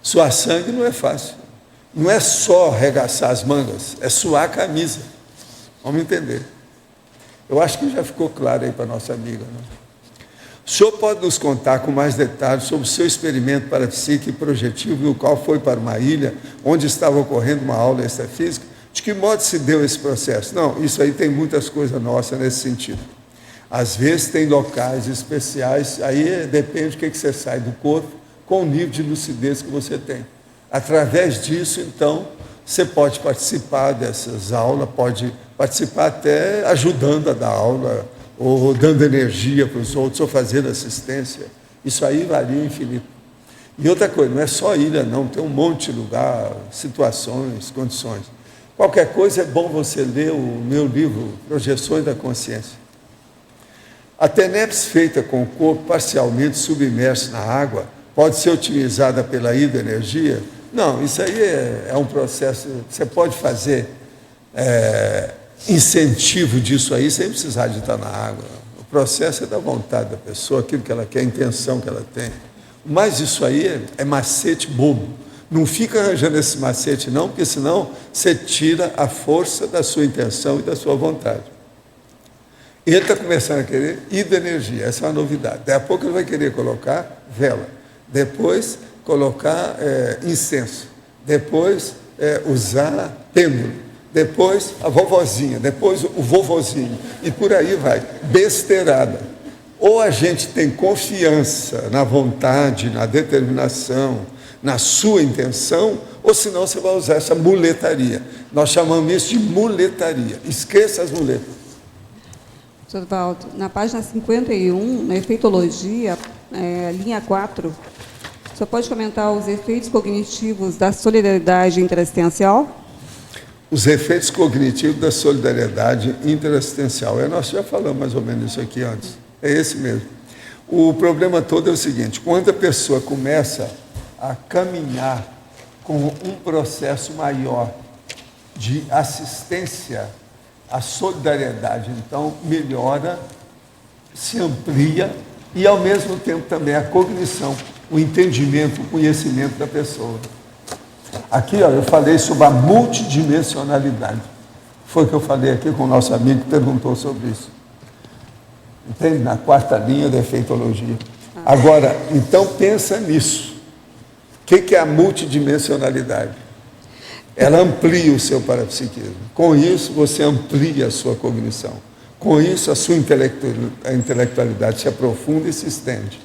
Suar sangue não é fácil, não é só arregaçar as mangas, é suar a camisa, vamos entender. Eu acho que já ficou claro aí para a nossa amiga, né? O senhor pode nos contar com mais detalhes sobre o seu experimento parapsíquico e projetivo, no qual foi para uma ilha onde estava ocorrendo uma aula extrafísica? De que modo se deu esse processo? Não, isso aí tem muitas coisas nossas nesse sentido. Às vezes tem locais especiais, aí depende do que você sai do corpo, com o nível de lucidez que você tem. Através disso, então, você pode participar dessas aulas, pode participar até ajudando a dar aula, ou dando energia para os outros, ou fazendo assistência. Isso aí varia infinito. E outra coisa, não é só ilha, não, tem um monte de lugar, situações, condições. Qualquer coisa é bom você ler o meu livro, Projeções da Consciência. A TENEPS feita com o corpo parcialmente submerso na água pode ser utilizada pela hidroenergia? Não, isso aí é um processo, você pode fazer incentivo disso aí sem precisar de estar na água. O processo é da vontade da pessoa, aquilo que ela quer, a intenção que ela tem. Mas isso aí é macete bobo. Não fica arranjando esse macete não, porque senão você tira a força da sua intenção e da sua vontade. Ele está começando a querer hidroenergia, essa é uma novidade. Daqui a pouco ele vai querer colocar vela, depois colocar incenso, depois usar pêndulo, depois a vovozinha, depois o vovozinho, e por aí vai, besteirada. Ou a gente tem confiança na vontade, na determinação, na sua intenção, ou senão você vai usar essa muletaria. Nós chamamos isso de muletaria. Esqueça as muletas. Dr. Valdo, na página 51, na efeitologia, linha 4, o senhor pode comentar os efeitos cognitivos da solidariedade interassistencial? Os efeitos cognitivos da solidariedade interassistencial. Nós já falamos mais ou menos isso aqui antes. É esse mesmo. O problema todo é o seguinte, quando a pessoa começa a caminhar com um processo maior de assistência, a solidariedade, então, melhora, se amplia e, ao mesmo tempo, também a cognição, o entendimento, o conhecimento da pessoa. Aqui, ó, eu falei sobre a multidimensionalidade. Foi o que eu falei aqui com o nosso amigo que perguntou sobre isso. Entende? Na 4ª linha da efeitologia. Agora, então, pensa nisso. O que é a multidimensionalidade? Ela amplia o seu parapsiquismo. Com isso, você amplia a sua cognição. Com isso, a sua intelectualidade se aprofunda e se estende.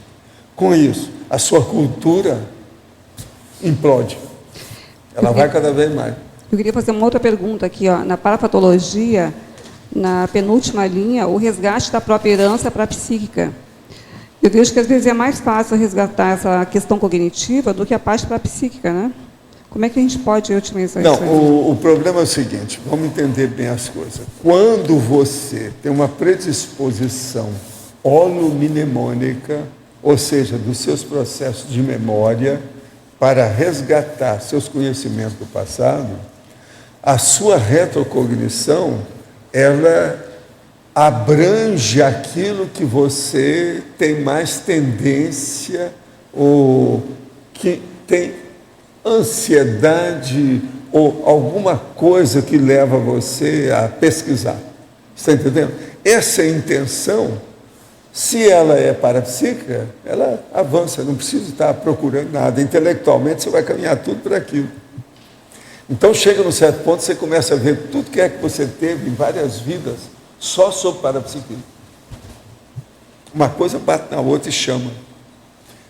Com isso, a sua cultura implode. Ela vai cada vez mais. Eu queria fazer uma outra pergunta aqui, ó. Na parapatologia, na penúltima linha, o resgate da própria herança parapsíquica. Eu vejo que às vezes é mais fácil resgatar essa questão cognitiva do que a parte parapsíquica, né? Como é que a gente pode otimizar isso? Não, o problema é o seguinte, vamos entender bem as coisas. Quando você tem uma predisposição holomnemônica, ou seja, dos seus processos de memória, para resgatar seus conhecimentos do passado, a sua retrocognição, ela abrange aquilo que você tem mais tendência, ou que tem ansiedade, ou alguma coisa que leva você a pesquisar. Está entendendo? Essa intenção, se ela é parapsíquica, ela avança, não precisa estar procurando nada. Intelectualmente, você vai caminhar tudo por aquilo. Então, chega num certo ponto, você começa a ver tudo que é que você teve em várias vidas, só sobre parapsiquismo. Uma coisa bate na outra e chama.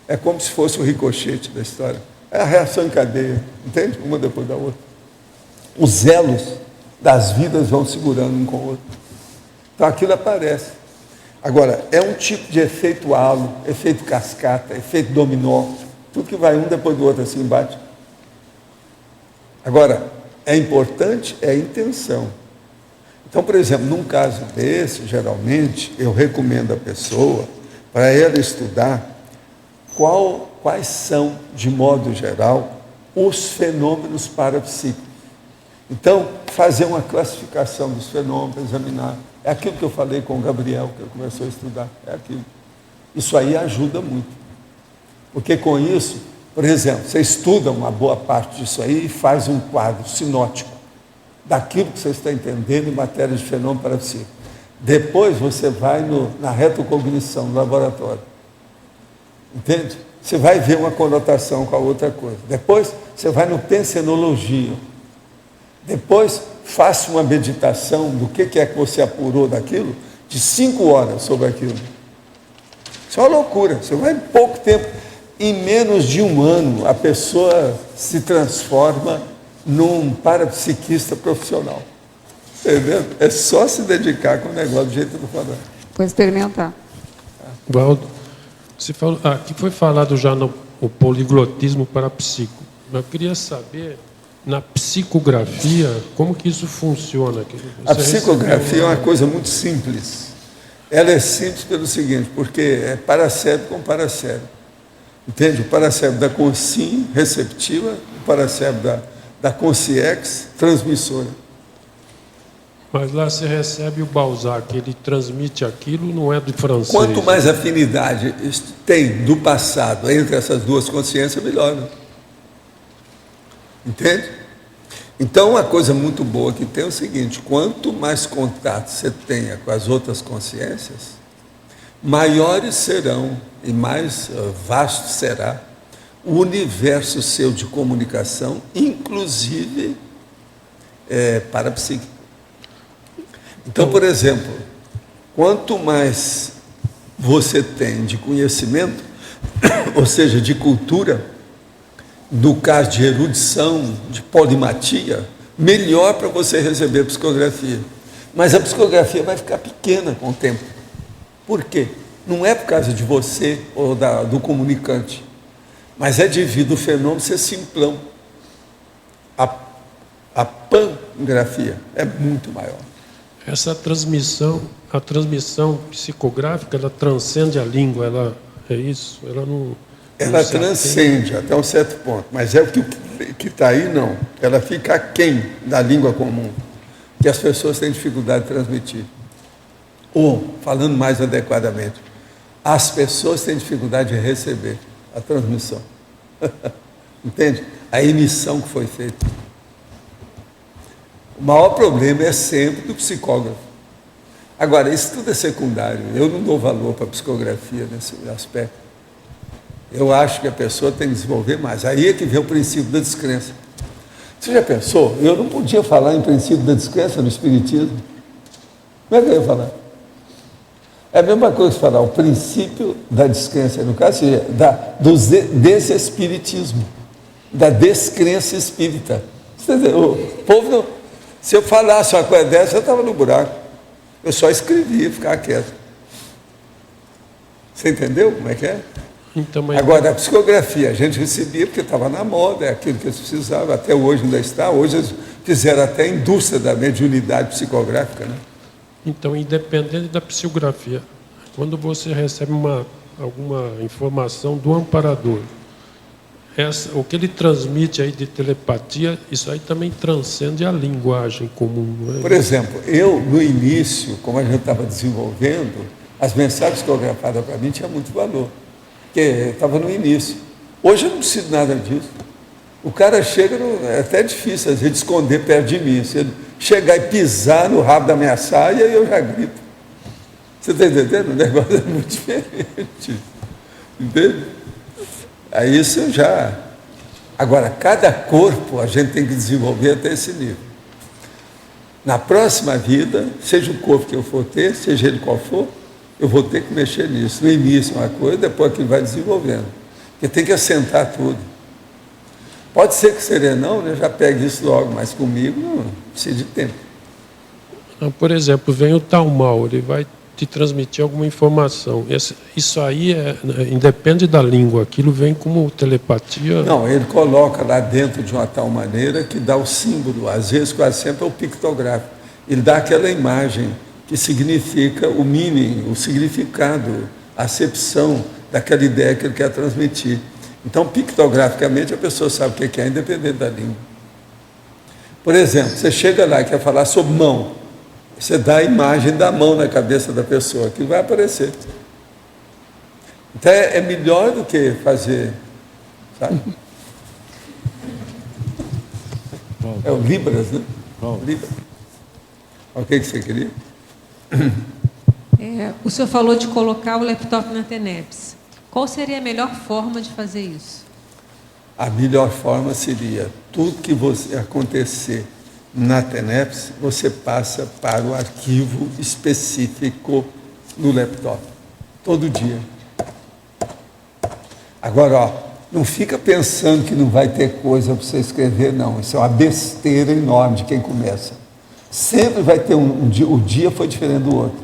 É como se fosse o ricochete da história. É a reação em cadeia, entende? Uma depois da outra. Os elos das vidas vão segurando um com o outro. Então, aquilo aparece. Agora, é um tipo de efeito halo, efeito cascata, efeito dominó, tudo que vai um depois do outro assim bate. Agora, é importante, é a intenção. Então, por exemplo, num caso desse, geralmente, eu recomendo a pessoa, para ela estudar, quais são, de modo geral, os fenômenos parapsíquicos. Então, fazer uma classificação dos fenômenos, examinar. É aquilo que eu falei com o Gabriel, que ele começou a estudar. É aquilo. Isso aí ajuda muito. Porque com isso, por exemplo, você estuda uma boa parte disso aí e faz um quadro sinótico daquilo que você está entendendo em matéria de fenômeno parapsíquico. Depois você vai na retrocognição, no laboratório. Entende? Você vai ver uma conotação com a outra coisa. Depois você vai no pensenologia. Depois faça uma meditação do que é que você apurou daquilo, de 5 horas sobre aquilo. Isso é uma loucura. Você vai em pouco tempo. Em menos de 1 ano, a pessoa se transforma num parapsiquista profissional. Entendeu? É só se dedicar com o negócio do jeito que eu estou falando. Vou experimentar. Valdo, você falou, aqui foi falado já no poliglotismo parapsíquico. Eu queria saber, na psicografia, como que isso funciona? A psicografia é uma coisa muito simples. Ela é simples pelo seguinte, porque é paracérebro com paracérebro. Entende? O paracérebro da consciência receptiva, o paracérebro da consciex transmissora. Mas lá você recebe o Balzac, ele transmite aquilo, não é do francês. Quanto mais afinidade tem do passado entre essas duas consciências, melhor. Né? Entende? Então, uma coisa muito boa que tem é o seguinte, quanto mais contato você tenha com as outras consciências, maiores serão e mais vasto será o universo seu de comunicação, inclusive parapsíquico. Então, por exemplo, quanto mais você tem de conhecimento, ou seja, de cultura, no caso de erudição, de polimatia, melhor para você receber psicografia. Mas a psicografia vai ficar pequena com o tempo. Por quê? Não é por causa de você ou do comunicante, mas é devido ao fenômeno ser simplão. A pangrafia é muito maior. Essa transmissão, a transmissão psicográfica, ela transcende a língua, ela é isso? Ela transcende até um certo ponto, mas é o que está aí, não. Ela fica aquém da língua comum, que as pessoas têm dificuldade de transmitir. Ou, falando mais adequadamente, as pessoas têm dificuldade de receber a transmissão. Entende? A emissão que foi feita. O maior problema é sempre do psicógrafo. Agora, isso tudo é secundário. Eu não dou valor para a psicografia nesse aspecto. Eu acho que a pessoa tem que desenvolver mais. Aí é que vem o princípio da descrença. Você já pensou? Eu não podia falar em princípio da descrença no Espiritismo. Como é que eu ia falar? É a mesma coisa que falar o princípio da descrença, no caso, do desespiritismo, da descrença espírita. Você entendeu? O povo não... Se eu falasse uma coisa dessa, eu estava no buraco. Eu só escrevia, ficava quieto. Você entendeu como é que é? Então, mas... Agora, a psicografia, a gente recebia porque estava na moda, é aquilo que eles precisavam, até hoje ainda está. Hoje eles fizeram até a indústria da mediunidade psicográfica, né? Então, independente da psicografia, quando você recebe alguma informação do amparador, o que ele transmite aí de telepatia, isso aí também transcende a linguagem comum. Não é? Por exemplo, eu, no início, como a gente estava desenvolvendo, as mensagens psicografadas para mim tinham muito valor, porque estava no início. Hoje eu não preciso nada disso. O cara chega, é até difícil às vezes esconder perto de mim. Se ele chegar e pisar no rabo da minha saia, eu já grito. Você está entendendo? O negócio é muito diferente. Entende? Aí isso eu já... Agora, cada corpo a gente tem que desenvolver até esse nível. Na próxima vida, seja o corpo que eu for ter, seja ele qual for, eu vou ter que mexer nisso. No início uma coisa, depois que vai desenvolvendo. Porque tem que assentar tudo. Pode ser que o serenão, né, já pegue isso logo, mas comigo não precisa de tempo. Por exemplo, vem o tal mal, ele vai te transmitir alguma informação. Isso aí independe da língua, aquilo vem como telepatia. Não, ele coloca lá dentro de uma tal maneira que dá o símbolo, às vezes quase sempre é o pictográfico. Ele dá aquela imagem que significa o meaning, o significado, a acepção daquela ideia que ele quer transmitir. Então, pictograficamente, a pessoa sabe o que é, independente da língua. Por exemplo, você chega lá e quer falar sobre mão. Você dá a imagem da mão na cabeça da pessoa, que vai aparecer. Então, é melhor do que fazer, sabe? É o Libras, né? Libras. O que você queria? O senhor falou de colocar o laptop na TENEPS. Qual seria a melhor forma de fazer isso? A melhor forma seria, tudo que você acontecer na TENEPS, você passa para o arquivo específico no laptop, todo dia. Agora, ó, não fica pensando que não vai ter coisa para você escrever, não. Isso é uma besteira enorme de quem começa. Sempre vai ter um dia, o dia foi diferente do outro.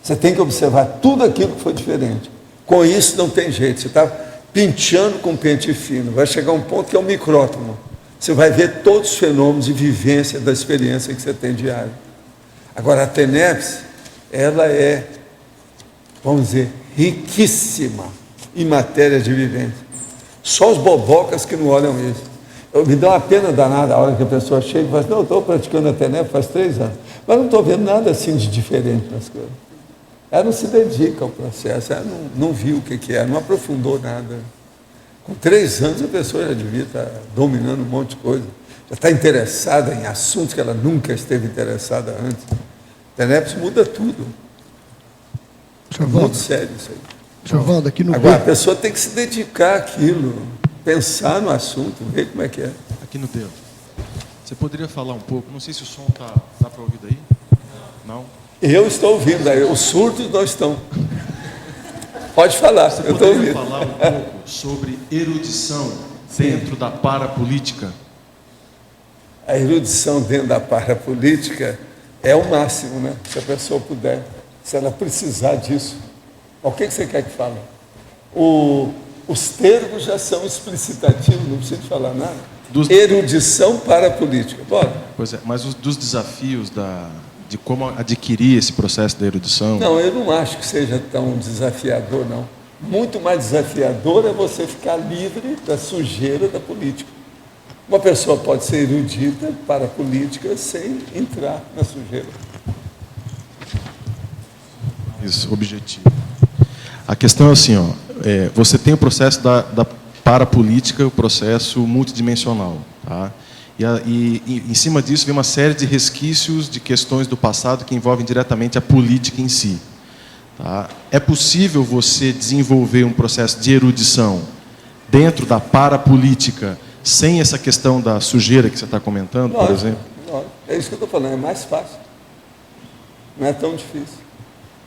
Você tem que observar tudo aquilo que foi diferente. Com isso não tem jeito, você está penteando com pente fino, vai chegar um ponto que é um micrótomo. Você vai ver todos os fenômenos de vivência da experiência que você tem diário. Agora, a TENEPS, ela é, vamos dizer, riquíssima em matéria de vivência. Só os bobocas que não olham isso. Me dá uma pena danada a hora que a pessoa chega e fala assim, não, eu estou praticando a TENEPS faz 3 anos, mas não estou vendo nada assim de diferente nas coisas. Ela não se dedica ao processo, ela não viu o que é, não aprofundou nada. Com 3 anos a pessoa já devia estar dominando um monte de coisa, já está interessada em assuntos que ela nunca esteve interessada antes. TENEPS muda tudo. É muito sério isso aí. Senhor Valdo, aqui no Agora, a pessoa tem que se dedicar àquilo, pensar no assunto, ver como é que é. Aqui no dedo. Você poderia falar um pouco, não sei se o som dá para ouvir daí? Não? Eu estou ouvindo, aí os surdos não estão. Pode falar, Você eu estou poderia ouvindo. falar um pouco sobre erudição dentro da parapolítica? A erudição dentro da parapolítica é o máximo, né? Se a pessoa puder, se ela precisar disso. O que você quer que fale? Os termos já são explicitativos, não precisa falar nada. Erudição parapolítica. Bora. Pois é, mas dos desafios de como adquirir esse processo da erudição? Não, eu não acho que seja tão desafiador, não. Muito mais desafiador é você ficar livre da sujeira da política. Uma pessoa pode ser erudita para a política sem entrar na sujeira. Isso, objetivo. A questão é assim, ó, você tem o processo da parapolítica, o processo multidimensional, tá? E em cima disso vem uma série de resquícios de questões do passado que envolvem diretamente a política em si. Tá? É possível você desenvolver um processo de erudição dentro da parapolítica sem essa questão da sujeira que você está comentando, por exemplo? É isso que eu estou falando, é mais fácil. Não é tão difícil.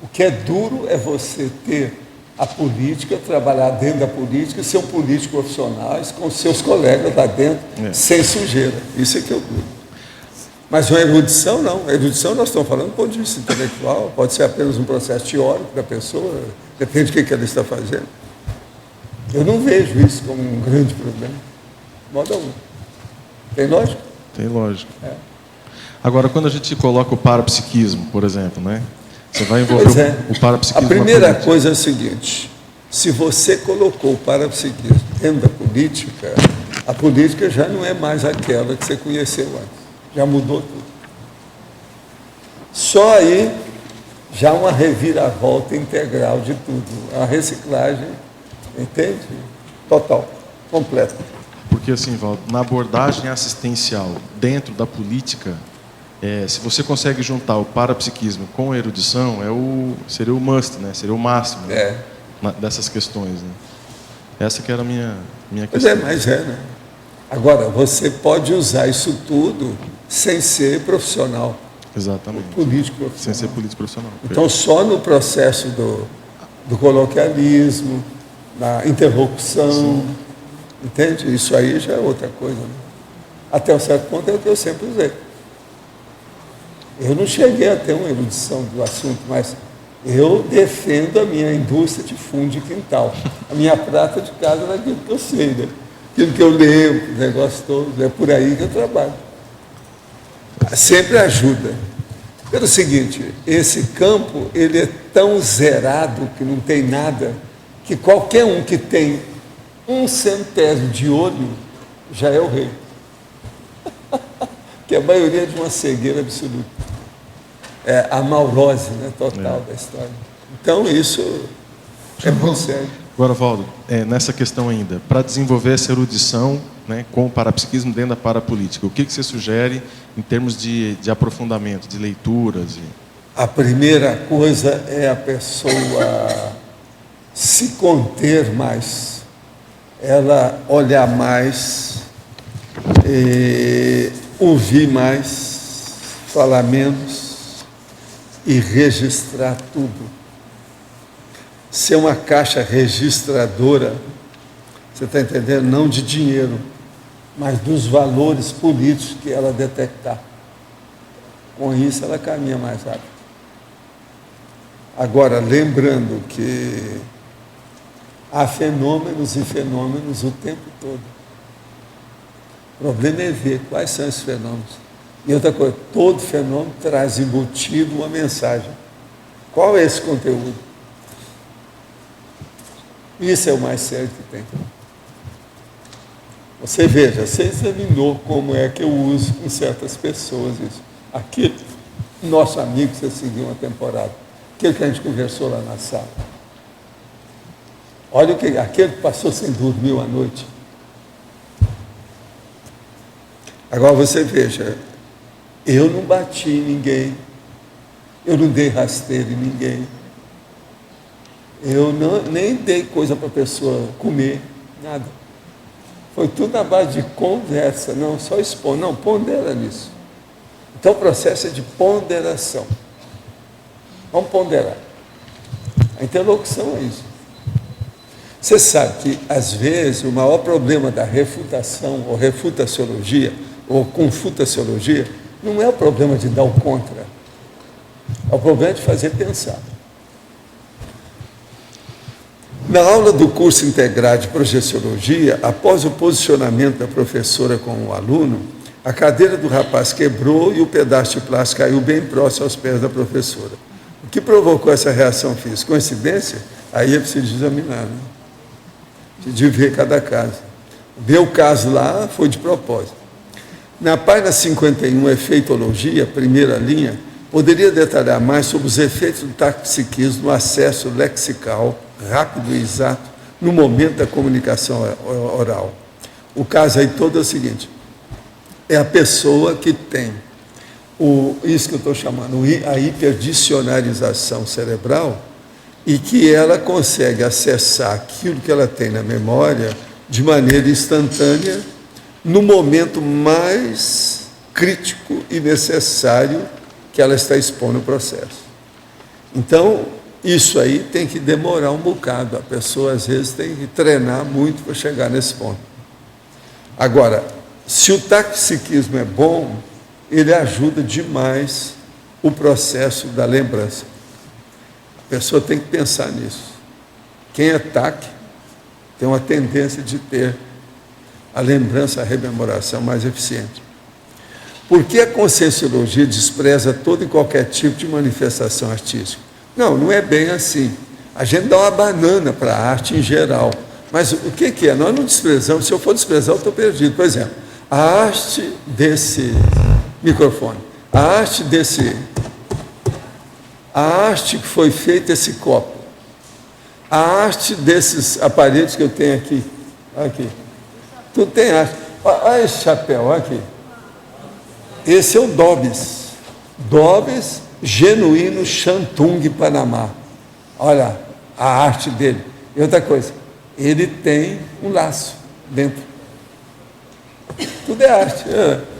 O que é duro é você ter a política, trabalhar dentro da política, ser um político profissional, com seus colegas lá dentro, sem sujeira. Isso é que é o duro. Mas uma erudição, não. A erudição, nós estamos falando do ponto de vista intelectual, pode ser apenas um processo teórico da pessoa, depende do que ela está fazendo. Eu não vejo isso como um grande problema. Modo algum. Tem lógica? Tem lógica. Agora, quando a gente coloca o parapsiquismo, por exemplo, né? Você vai envolver o parapsiquismo. A primeira coisa é o seguinte, se você colocou o parapsiquismo dentro da política, a política já não é mais aquela que você conheceu antes. Já mudou tudo. Só aí, já uma reviravolta integral de tudo. A reciclagem, entende? Total, completa. Porque assim, Valdo, na abordagem assistencial dentro da política, se você consegue juntar o parapsiquismo com a erudição, seria o must, né? Seria o máximo dessas questões. Né? Essa que era a minha questão. Mas né? Agora, você pode usar isso tudo sem ser profissional. Exatamente. Político profissional. Sem ser político profissional. Então, só no processo do coloquialismo, da interlocução, sim, entende? Isso aí já é outra coisa. Né? Até um certo ponto é o que eu sempre usei. Eu não cheguei a ter uma erudição do assunto, mas eu defendo a minha indústria de fundo de quintal. A minha prata de casa é aquilo que eu sei, né? Aquilo que eu lembro, o negócio todo, é por aí que eu trabalho. Sempre ajuda. Pelo seguinte, esse campo, ele é tão zerado que não tem nada, que qualquer um que tem 1/100 de olho já é o rei. Que a maioria é de uma cegueira absoluta. É a maurose, né, total da história. Então, isso é muito sério. Agora, Valdo, nessa questão ainda, para desenvolver essa erudição, né, com o parapsiquismo dentro da parapolítica, o que você sugere em termos de aprofundamento, de leituras? A primeira coisa é a pessoa se conter mais, ela olhar mais, ouvir mais, falar menos e registrar tudo. Ser uma caixa registradora, você está entendendo? Não de dinheiro, mas dos valores políticos que ela detectar. Com isso ela caminha mais rápido. Agora, lembrando que há fenômenos e fenômenos o tempo todo. O problema é ver quais são esses fenômenos. E outra coisa, todo fenômeno traz embutido uma mensagem. Qual é esse conteúdo? Isso é o mais sério que tem. Você veja, você examinou como é que eu uso com certas pessoas isso. Aquele nosso amigo que você seguiu uma temporada, aquele que a gente conversou lá na sala. Olha aquele que passou sem dormir à noite. Agora você veja, eu não bati em ninguém, eu não dei rasteiro em ninguém, eu nem dei coisa para a pessoa comer, nada. Foi tudo na base de conversa, não só expor, não, pondera nisso. Então o processo é de ponderação. Vamos ponderar. A interlocução é isso. Você sabe que, às vezes, o maior problema da refutação, ou refutaciologia, ou confutaciologia, não é o problema de dar o contra. É o problema de fazer pensar. Na aula do curso integrado de projeciologia, após o posicionamento da professora com o aluno, a cadeira do rapaz quebrou e o pedaço de plástico caiu bem próximo aos pés da professora. O que provocou essa reação física? Coincidência? Aí é preciso examinar, né? De ver cada caso. Meu caso lá foi de propósito. Na página 51, Efeitologia, primeira linha, poderia detalhar mais sobre os efeitos do taxipsiquismo no acesso lexical, rápido e exato, no momento da comunicação oral. O caso aí todo é o seguinte, é a pessoa que tem isso que eu estou chamando, a hiperdicionarização cerebral, e que ela consegue acessar aquilo que ela tem na memória de maneira instantânea, no momento mais crítico e necessário que ela está expondo o processo. Então, isso aí tem que demorar um bocado, a pessoa às vezes tem que treinar muito para chegar nesse ponto. Agora, se o taxipsiquismo é bom, ele ajuda demais o processo da lembrança. A pessoa tem que pensar nisso. Quem é TAC tem uma tendência de ter a lembrança, a rememoração mais eficiente. Por que a conscienciologia despreza todo e qualquer tipo de manifestação artística? Não, não é bem assim. A gente dá uma banana para a arte em geral. Mas o que é? Nós não desprezamos. Se eu for desprezar, eu estou perdido. Por exemplo, a arte desse microfone, a arte que foi feita esse copo, a arte desses aparelhos que eu tenho aqui, tudo tem arte. Olha esse chapéu, aqui. Esse é o Dobbs genuíno Shantung, Panamá. Olha a arte dele. E outra coisa, ele tem um laço dentro. Tudo é arte.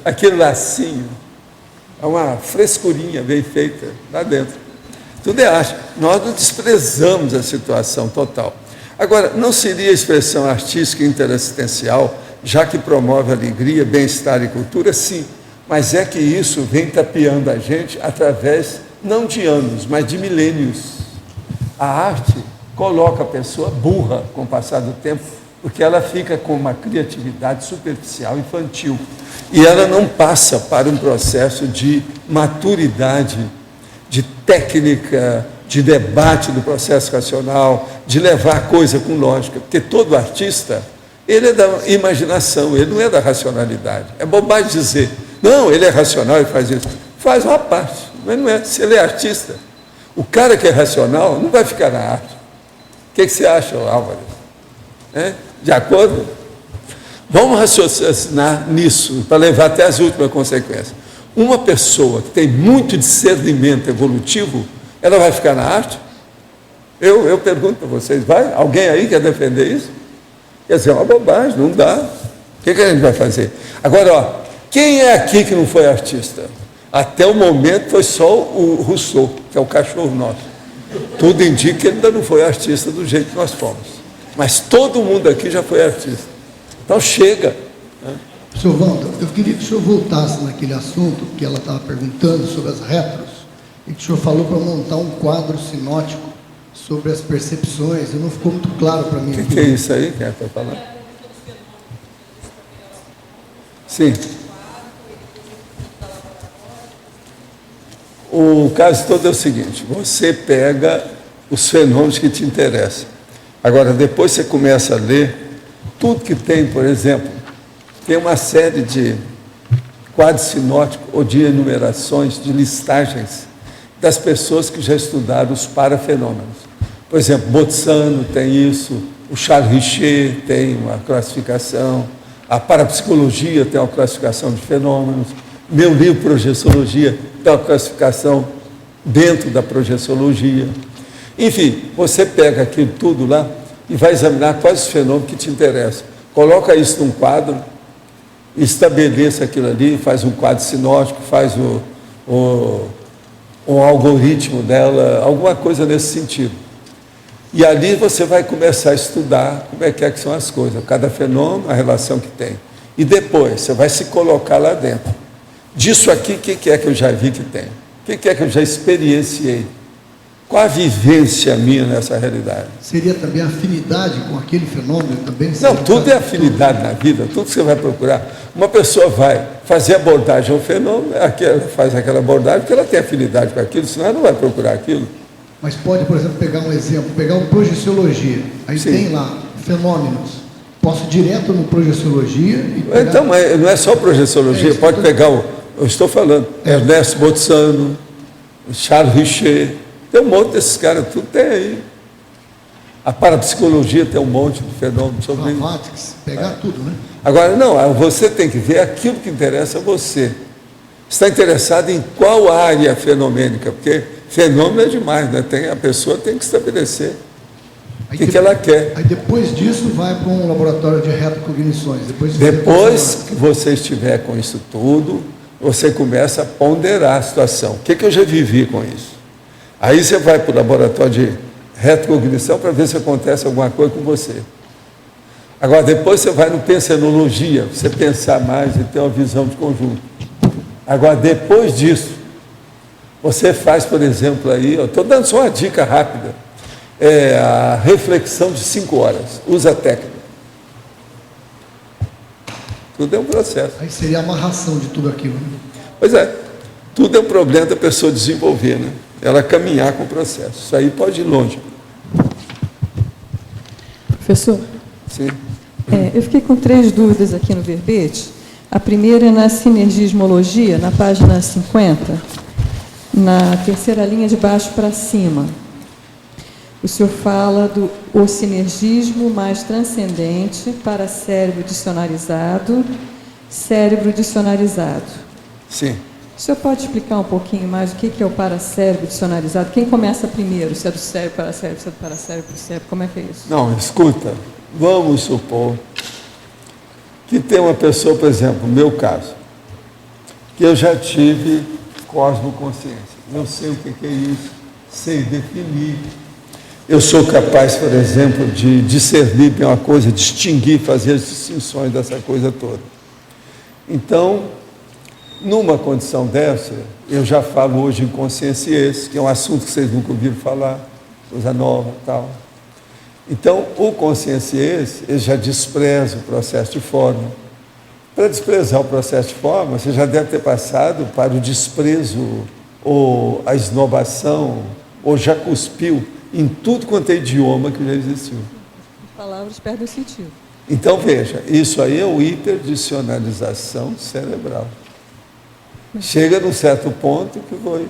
Aquele lacinho é uma frescurinha bem feita lá dentro. Tudo é arte. Nós não desprezamos a situação total. Agora, não seria expressão artística interassistencial, já que promove alegria, bem-estar e cultura? Sim. Mas é que isso vem tapeando a gente através, não de anos, mas de milênios. A arte coloca a pessoa burra com o passar do tempo, porque ela fica com uma criatividade superficial, infantil. E ela não passa para um processo de maturidade, de técnica, de debate do processo racional, de levar a coisa com lógica. Porque todo artista, ele é da imaginação, ele não é da racionalidade. É bobagem dizer, não, ele é racional e faz isso. Faz uma parte, mas não é. Se ele é artista, o cara que é racional não vai ficar na arte. O que você acha, Álvaro? De acordo? Vamos raciocinar nisso, para levar até as últimas consequências. Uma pessoa que tem muito discernimento evolutivo, ela vai ficar na arte? Eu pergunto para vocês, vai? Alguém aí quer defender isso? Quer dizer, é uma bobagem, não dá. O que a gente vai fazer? Agora, ó, quem é aqui que não foi artista? Até o momento foi só o Rousseau, que é o cachorro nosso. Tudo indica que ele ainda não foi artista do jeito que nós fomos. Mas todo mundo aqui já foi artista. Então chega. Senhor Walter, eu queria que o senhor voltasse naquele assunto que ela estava perguntando sobre as retros, e que o senhor falou para montar um quadro sinótico sobre as percepções, e não ficou muito claro para mim. O que é isso aí? Quem é que está falando? Sim. O caso todo é o seguinte, você pega os fenômenos que te interessam. Agora, depois você começa a ler tudo que tem, por exemplo, tem uma série de quadros sinóticos ou de enumerações, de listagens das pessoas que já estudaram os parafenômenos. Por exemplo, Botsano tem isso, o Charles Richer tem uma classificação, a parapsicologia tem uma classificação de fenômenos, meu livro Projeciologia tem uma classificação dentro da projeciologia. Enfim, você pega aquilo tudo lá e vai examinar quais os fenômenos que te interessam. Coloca isso num quadro, estabeleça aquilo ali, faz um quadro sinótico, faz um algoritmo dela, alguma coisa nesse sentido. E ali você vai começar a estudar como é que são as coisas, cada fenômeno, a relação que tem. E depois você vai se colocar lá dentro. Disso aqui, o que é que eu já vi que tem? O que é que eu já experienciei? Qual a vivência minha nessa realidade? Seria também afinidade com aquele fenômeno também? Não, tudo é afinidade na vida, tudo que você vai procurar. Uma pessoa vai fazer abordagem ao fenômeno, ela faz aquela abordagem porque ela tem afinidade com aquilo, senão ela não vai procurar aquilo. Mas pode, por exemplo, pegar um exemplo, pegar uma projeciologia, aí Sim. tem lá fenômenos. Posso ir direto no projeciologia e pegar... Então, mas não é só projeciologia, pode pegar eu estou falando, Ernesto Botsano, Charles Richer, tem um monte desses caras, tudo tem aí. A parapsicologia tem um monte de fenômenos sobre isso. Pegar tudo, né? Agora, não, você tem que ver aquilo que interessa a você. Está interessado em qual área fenomênica? Porque fenômeno é demais, né? A pessoa tem que estabelecer o que ela quer. Aí depois disso vai para um laboratório de retrocognições. Depois que você estiver com isso tudo, você começa a ponderar a situação. O que eu já vivi com isso? Aí você vai para o laboratório de retrocognição para ver se acontece alguma coisa com você. Agora, depois você vai no pensenologia, você pensar mais e ter uma visão de conjunto. Agora, depois disso, você faz, por exemplo, aí, eu estou dando só uma dica rápida, a reflexão de 5 horas, usa a técnica. Tudo é um processo. Aí seria a amarração de tudo aquilo, né? Pois é, tudo é um problema da pessoa desenvolver, né? Ela caminhar com o processo. Isso aí pode ir longe. Professor? Sim. Eu fiquei com 3 dúvidas aqui no verbete. A primeira é na sinergismologia, na página 50, na terceira linha de baixo para cima. O senhor fala do o sinergismo mais transcendente para cérebro dicionarizado, cérebro dicionarizado. Sim. O senhor pode explicar um pouquinho mais o que é o paracérebro dicionarizado? Quem começa primeiro? Se é do cérebro para cérebro, se é do paracérebro para o cérebro? Como é que é isso? Não, escuta, vamos supor que tem uma pessoa, por exemplo, no meu caso, que eu já tive cosmoconsciência. Eu sei o que é isso, sei definir. Eu sou capaz, por exemplo, de discernir bem uma coisa, distinguir, fazer as distinções dessa coisa toda. Então, numa condição dessa, eu já falo hoje em consciência, que é um assunto que vocês nunca ouviram falar, coisa nova e tal. Então, o consciência ele já despreza o processo de forma. Para desprezar o processo de forma, você já deve ter passado para o desprezo, ou a esnobação, ou já cuspiu em tudo quanto é idioma que já existiu. As palavras perdem o sentido. Então, veja, isso aí é o hiperdicionalização cerebral. Chega num certo ponto que foi.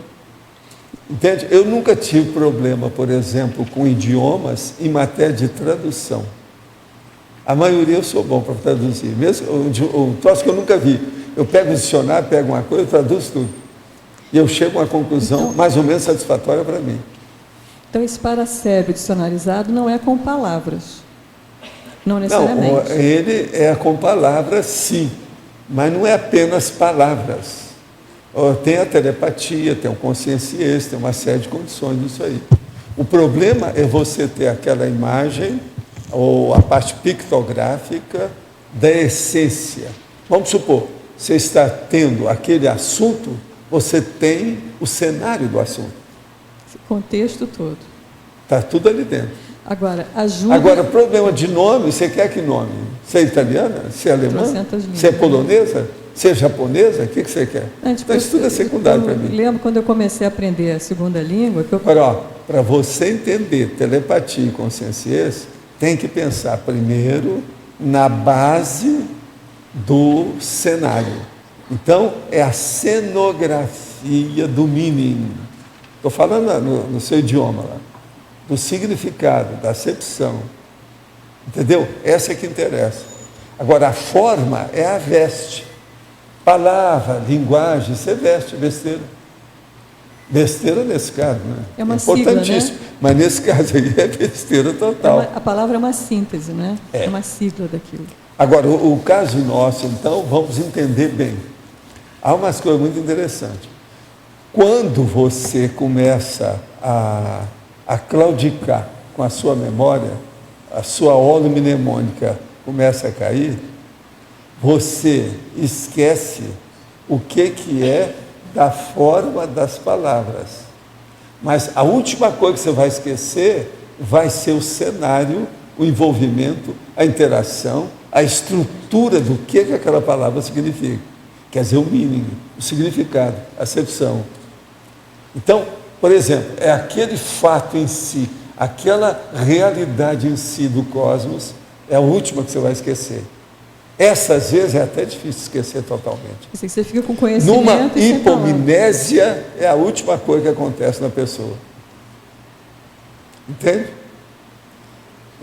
Entende? Eu nunca tive problema, por exemplo, com idiomas em matéria de tradução. A maioria eu sou bom para traduzir. Mesmo o troço que eu nunca vi. Eu pego o dicionário, pego uma coisa, eu traduzo tudo. E eu chego a uma conclusão mais ou menos satisfatória para mim. Então, esse paracérebro dicionarizado não é com palavras. Não necessariamente. Não, ele é com palavras, sim, mas não é apenas palavras. Tem a telepatia, tem o conscienciência, tem uma série de condições disso aí. O problema é você ter aquela imagem, ou a parte pictográfica, da essência. Vamos supor, você está tendo aquele assunto, você tem o cenário do assunto. Esse contexto todo. Está tudo ali dentro. Agora, ajuda... Agora, problema de nome, você quer que nome? Você é italiana? Você é alemã? Você é polonesa? Você é japonesa? O que você quer? Então, isso tudo é secundário para mim. Lembro quando eu comecei a aprender a segunda língua... Que eu... Agora, para você entender telepatia e consciência, tem que pensar primeiro na base do cenário. Então, é a cenografia do meaning. Estou falando no seu idioma lá. Do significado, da acepção. Entendeu? Essa é que interessa. Agora, a forma é a veste. Palavra, linguagem, você veste, besteira. Besteira nesse caso, né? É uma importantíssimo. Sigla, né? Mas nesse caso aí é besteira total. A palavra é uma síntese, né? É uma sigla daquilo. Agora, o caso nosso, então, vamos entender bem. Há umas coisas muito interessantes. Quando você começa a claudicar com a sua memória, a sua holomnemônica começa a cair, você esquece o que é da forma das palavras. Mas a última coisa que você vai esquecer vai ser o cenário, o envolvimento, a interação, a estrutura do que aquela palavra significa. Quer dizer, o meaning, o significado, a acepção. Então, por exemplo, é aquele fato em si, aquela realidade em si do cosmos, é a última que você vai esquecer. Essa, às vezes, é até difícil esquecer totalmente. Você fica com conhecimento. Numa hipomnésia, é a última coisa que acontece na pessoa. Entende?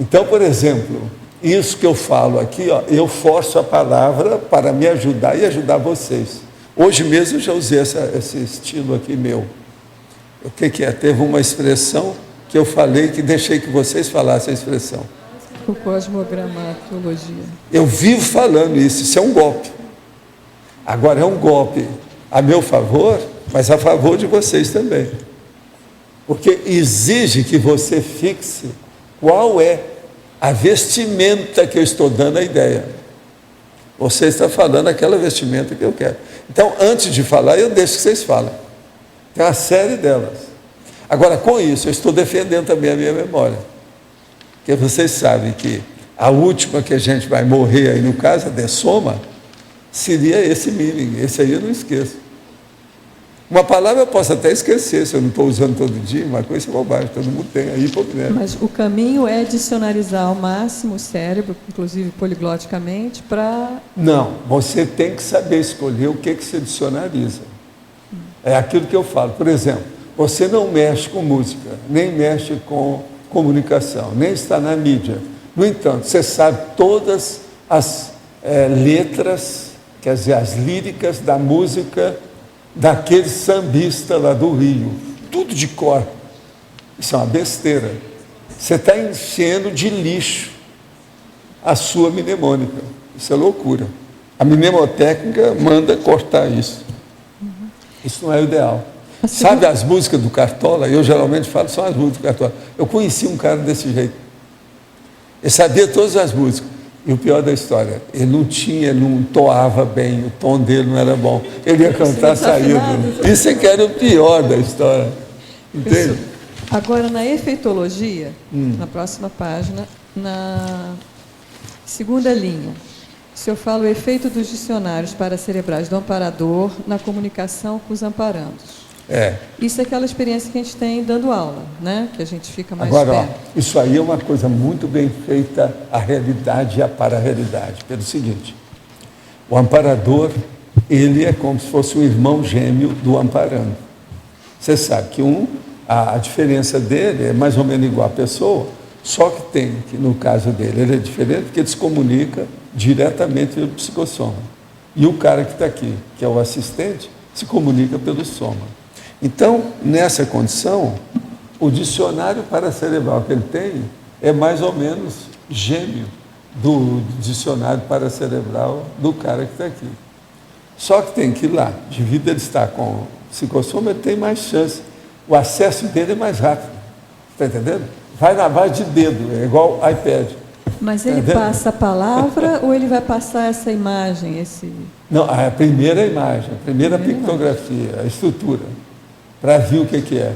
Então, por exemplo, isso que eu falo aqui, ó, eu forço a palavra para me ajudar e ajudar vocês. Hoje mesmo eu já usei esse estilo aqui meu. O que é? Teve uma expressão que eu falei, que deixei que vocês falassem a expressão. O cosmogramatologia. Eu vivo falando isso é um golpe. Agora é um golpe a meu favor, mas a favor de vocês também. Porque exige que você fixe qual é a vestimenta que eu estou dando a ideia. Você está falando aquela vestimenta que eu quero. Então, antes de falar, eu deixo que vocês falem. Tem uma série delas. Agora, com isso, eu estou defendendo também a minha memória. Porque vocês sabem que a última que a gente vai morrer aí, no caso, a dessoma, seria esse meaning. Esse aí eu não esqueço. Uma palavra eu posso até esquecer, se eu não estou usando todo dia, uma coisa é bobagem, todo mundo tem aí hipomnésia. Mas o caminho é dicionarizar ao máximo o cérebro, inclusive poligloticamente, para... Não, você tem que saber escolher o que você dicionariza. É aquilo que eu falo. Por exemplo, você não mexe com música, nem mexe com comunicação, nem está na mídia. No entanto, você sabe todas as letras, quer dizer, as líricas da música daquele sambista lá do Rio. Tudo de cor. Isso é uma besteira. Você está enchendo de lixo a sua mnemônica. Isso é loucura. A mnemotécnica manda cortar isso. Isso não é o ideal. Sabe as músicas do Cartola? Eu geralmente falo só as músicas do Cartola. Eu conheci um cara desse jeito. Ele sabia todas as músicas. E o pior da história, ele não toava bem, o tom dele não era bom. Ele ia cantar saído. Isso é que era o pior da história. Entende? Isso. Agora, na efeitologia, na próxima página, na segunda linha, se eu falo o efeito dos dicionários paracerebrais do amparador na comunicação com os amparandos. Isso é aquela experiência que a gente tem dando aula, né? Que a gente fica mais perto. Agora, isso aí é uma coisa muito bem feita, a realidade e a para-realidade. Pelo seguinte, o amparador, ele é como se fosse um irmão gêmeo do amparando. Você sabe que a diferença dele é mais ou menos igual à pessoa, só que no caso dele, ele é diferente porque ele se comunica diretamente pelo psicossoma. e o cara que está aqui, que é o assistente, se comunica pelo soma. Então, nessa condição, o dicionário paracerebral que ele tem é mais ou menos gêmeo do dicionário paracerebral do cara que está aqui. Só que tem que ir lá. Devido a ele estar com o psicossoma, ele tem mais chance. O acesso dele é mais rápido. Está entendendo? Vai na base de dedo, é igual iPad. Mas ele passa a palavra ou ele vai passar essa imagem? Não, a primeira imagem, a primeira pictografia, a estrutura, para ver o que é.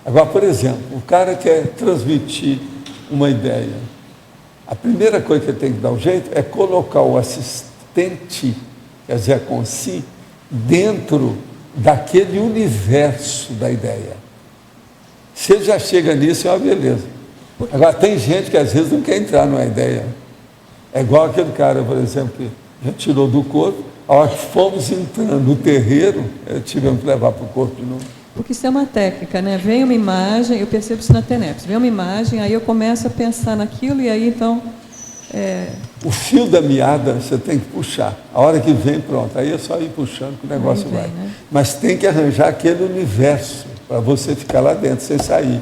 Agora, por exemplo, o cara quer transmitir uma ideia. A primeira coisa que ele tem que dar um jeito é colocar o assistente, quer dizer, a consi, dentro daquele universo da ideia. Se ele já chega nisso, é uma beleza. Agora, tem gente que às vezes não quer entrar numa ideia. É igual aquele cara, por exemplo, que já tirou do corpo, a hora que fomos entrando no terreiro, tivemos que levar para o corpo de novo. Porque isso é uma técnica, né? Vem uma imagem, eu percebo isso na TENEPS, vem uma imagem, aí eu começo a pensar naquilo e aí então... O fio da meada você tem que puxar. A hora que vem, pronto. Aí é só ir puxando que o negócio vai. Né? Mas tem que arranjar aquele universo para você ficar lá dentro, sem sair.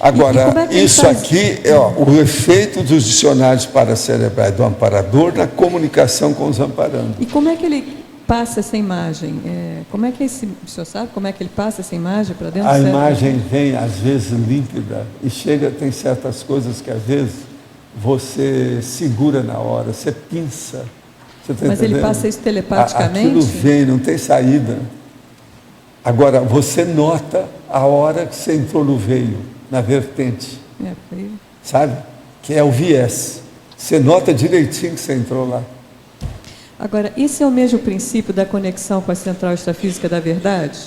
Agora, isso aqui é o efeito dos dicionários paracerebrais do amparador na comunicação com os amparandos. E como é que ele passa essa imagem? Como é que o senhor sabe como é que ele passa essa imagem para dentro do cérebro? A imagem vem, às vezes, límpida e chega, tem certas coisas que, às vezes, você segura na hora, você pinça. Você tá Mas entendendo? ele passa isso telepaticamente? Aquilo vem, não tem saída. Agora, você nota a hora que você entrou no veio, na vertente. Sabe? Que é o viés. Você nota direitinho que você entrou lá. Agora, esse é o mesmo princípio da conexão com a central extrafísica da verdade?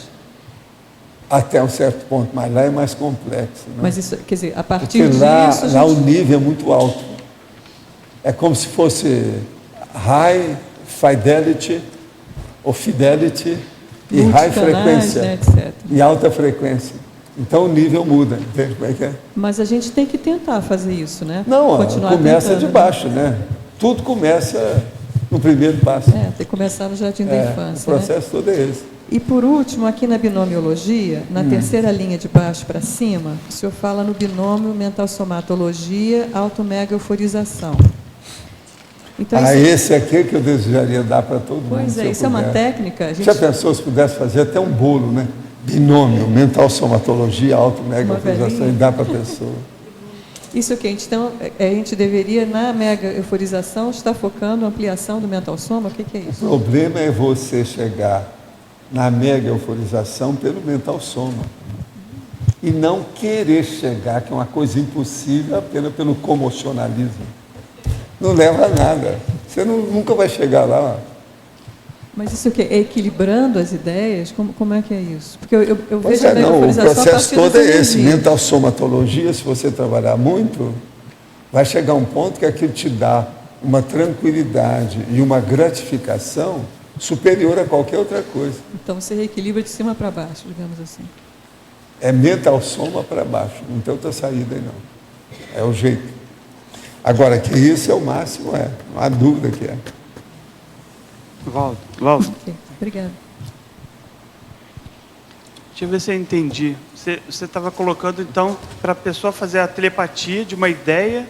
Até um certo ponto, mas lá é mais complexo. Né? Mas isso, quer dizer, a partir porque disso... lá o nível é muito alto. É como se fosse high fidelity, ou fidelity, e high frequência, né, etc. e alta frequência. Então o nível muda, entende como é que é? Mas a gente tem que tentar fazer isso, né? Não, continuar começa tentando, de baixo, né? Tudo começa no primeiro passo. tem que começar no jardim da infância. O processo todo é esse. E por último, aqui na binomiologia, na terceira linha de baixo para cima, o senhor fala no binômio mental-somatologia, auto-mega-euforização. Então, esse aqui que eu desejaria dar para todo mundo. Pois é, isso é uma técnica. Já pensou se pudesse fazer até um bolo, né? Binômio, mental-somatologia, auto-mega-euforização, e dá para a pessoa. Isso aqui, então, a gente deveria, na mega-euforização, estar focando na ampliação do mental-soma? O que é isso? O problema é você chegar na mega-euforização pelo mental-soma. E não querer chegar, que é uma coisa impossível, apenas pelo comocionalismo. Não leva a nada. Você nunca vai chegar lá. Mas isso aqui é equilibrando as ideias? Como é que é isso? Porque eu vejo a mega-euforização. O processo todo é esse. Mental-somatologia, se você trabalhar muito, vai chegar um ponto que aquilo te dá uma tranquilidade e uma gratificação superior a qualquer outra coisa. Então você reequilibra de cima para baixo, digamos assim. É mental-soma para baixo, não tem outra saída aí não. É o jeito. Agora, que isso é o máximo, não há dúvida que é. Valdo. Okay, obrigada. Deixa eu ver se eu entendi. Você estava colocando, então, para a pessoa fazer a telepatia de uma ideia,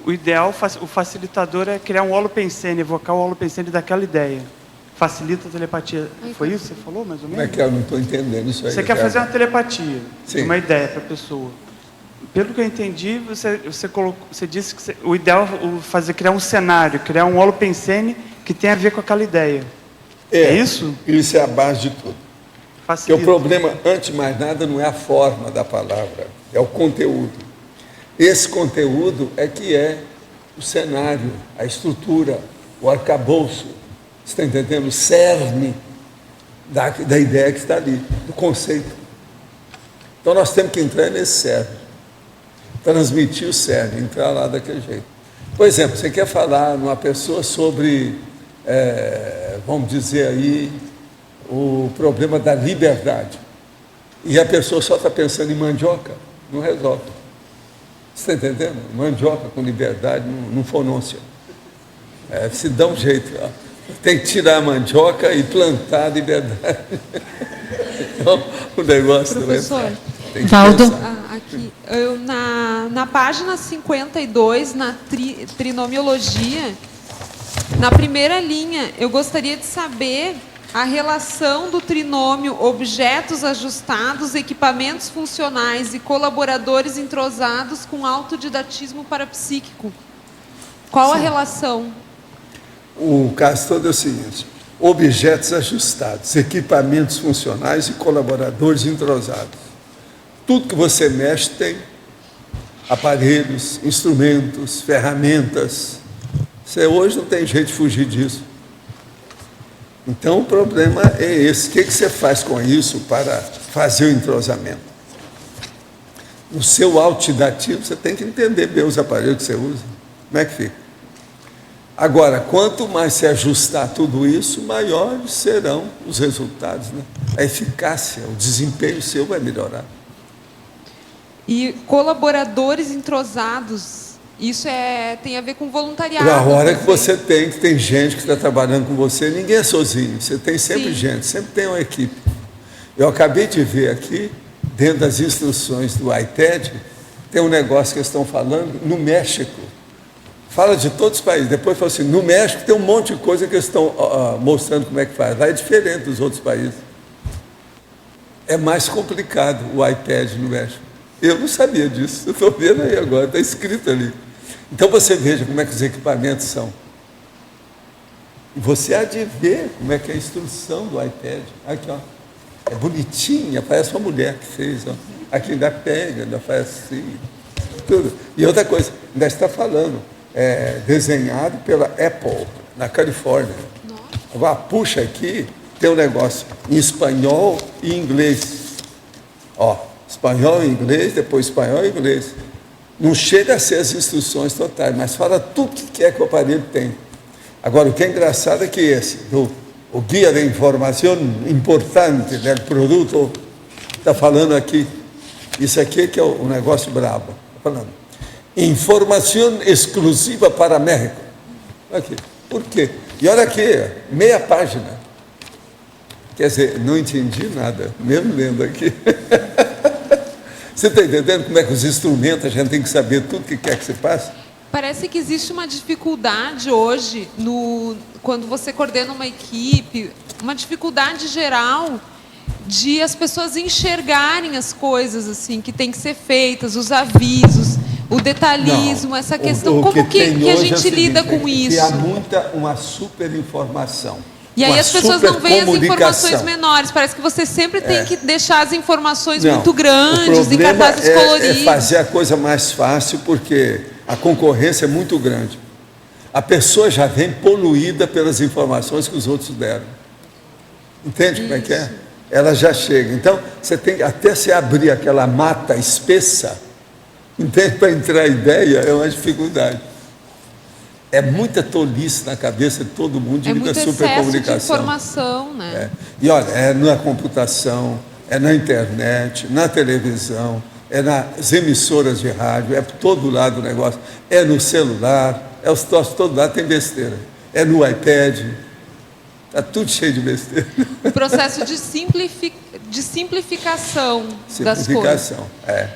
o ideal, o facilitador é criar um holopensene, evocar o holopensene daquela ideia. Facilita a telepatia. Foi isso que você falou, mais ou menos? Como é que eu não estou entendendo isso aí? Você quer fazer uma telepatia Sim. de uma ideia para a pessoa. Pelo que eu entendi, você disse que o ideal é criar um cenário, criar um holopensene que tem a ver com aquela ideia. É isso? Isso é a base de tudo. Facilita. Porque o problema, antes de mais nada, não é a forma da palavra, é o conteúdo. Esse conteúdo é que é o cenário, a estrutura, o arcabouço, você está entendendo? O cerne da ideia que está ali, do conceito. Então nós temos que entrar nesse cerne, transmitir o cerne, entrar lá daquele jeito. Por exemplo, você quer falar numa pessoa sobre, vamos dizer aí, o problema da liberdade. E a pessoa só está pensando em mandioca, não resolve. Você está entendendo? Mandioca com liberdade não fonôncia. Se dá um jeito. Ó. Tem que tirar a mandioca e plantar de verdade. Então, o negócio Professor, não é... Valdo. Aqui, na página 52, na trinomiologia, na primeira linha, eu gostaria de saber a relação do trinômio objetos ajustados, equipamentos funcionais e colaboradores entrosados com autodidatismo parapsíquico. Qual a relação? O caso todo é o seguinte: objetos ajustados, equipamentos funcionais e colaboradores entrosados. Tudo que você mexe tem aparelhos, instrumentos, ferramentas. Você hoje não tem jeito de fugir disso. Então o problema é esse. O que você faz com isso para fazer o entrosamento? No seu autodidativo, você tem que entender bem os aparelhos que você usa. Como é que fica? Agora, quanto mais se ajustar tudo isso, maiores serão os resultados, né? A eficácia, o desempenho seu vai melhorar. E colaboradores entrosados, isso tem a ver com voluntariado. Na hora que você tem gente que está trabalhando com você, ninguém é sozinho, você tem sempre gente, sempre tem uma equipe. Eu acabei de ver aqui, dentro das instruções do iPad, tem um negócio que eles estão falando no México. Fala de todos os países. Depois fala assim, no México tem um monte de coisa que eles estão mostrando como é que faz. Lá é diferente dos outros países. É mais complicado o iPad no México. Eu não sabia disso. Eu estou vendo aí agora, está escrito ali. Então você veja como é que os equipamentos são. E você há de ver como é que é a instrução do iPad. Aqui, ó. É bonitinha, parece uma mulher que fez. Ó. Aqui ainda pega, ainda faz assim. Tudo. E outra coisa, ainda está falando. Desenhado pela Apple, na Califórnia. Agora, puxa aqui, tem um negócio em espanhol e inglês. Ó, espanhol e inglês, depois espanhol e inglês. Não chega a ser as instruções totais, mas fala tudo que é que o aparelho tem. Agora, o que é engraçado é que o guia de informação importante do produto está falando aqui. Isso aqui que é o negócio brabo. Está falando. Informação exclusiva para México. Aqui. Por quê? E olha aqui, meia página. Quer dizer, não entendi nada, mesmo lendo aqui. Você está entendendo como é que os instrumentos, a gente tem que saber tudo que quer que você passe? Parece que existe uma dificuldade hoje, quando você coordena uma equipe, uma dificuldade geral de as pessoas enxergarem as coisas assim que tem que ser feitas, os avisos, o detalhismo, essa questão. Como que a gente lida com isso? Há uma super informação. E aí as pessoas não veem as informações menores. Parece que você sempre tem que deixar as informações muito grandes e cartazes coloridos. É fazer a coisa mais fácil, porque a concorrência é muito grande. A pessoa já vem poluída pelas informações que os outros deram. Entende como é que é? Ela já chega. Então, você tem até se abrir aquela mata espessa, entende? Para entrar a ideia é uma dificuldade. É muita tolice na cabeça de todo mundo de muita supercomunicação. De informação, né? E olha, é na computação, é na internet, na televisão, é nas emissoras de rádio, é por todo lado o negócio, é no celular, é os troços todo lado, tem besteira. É no iPad, está tudo cheio de besteira. O processo de simplificação das coisas.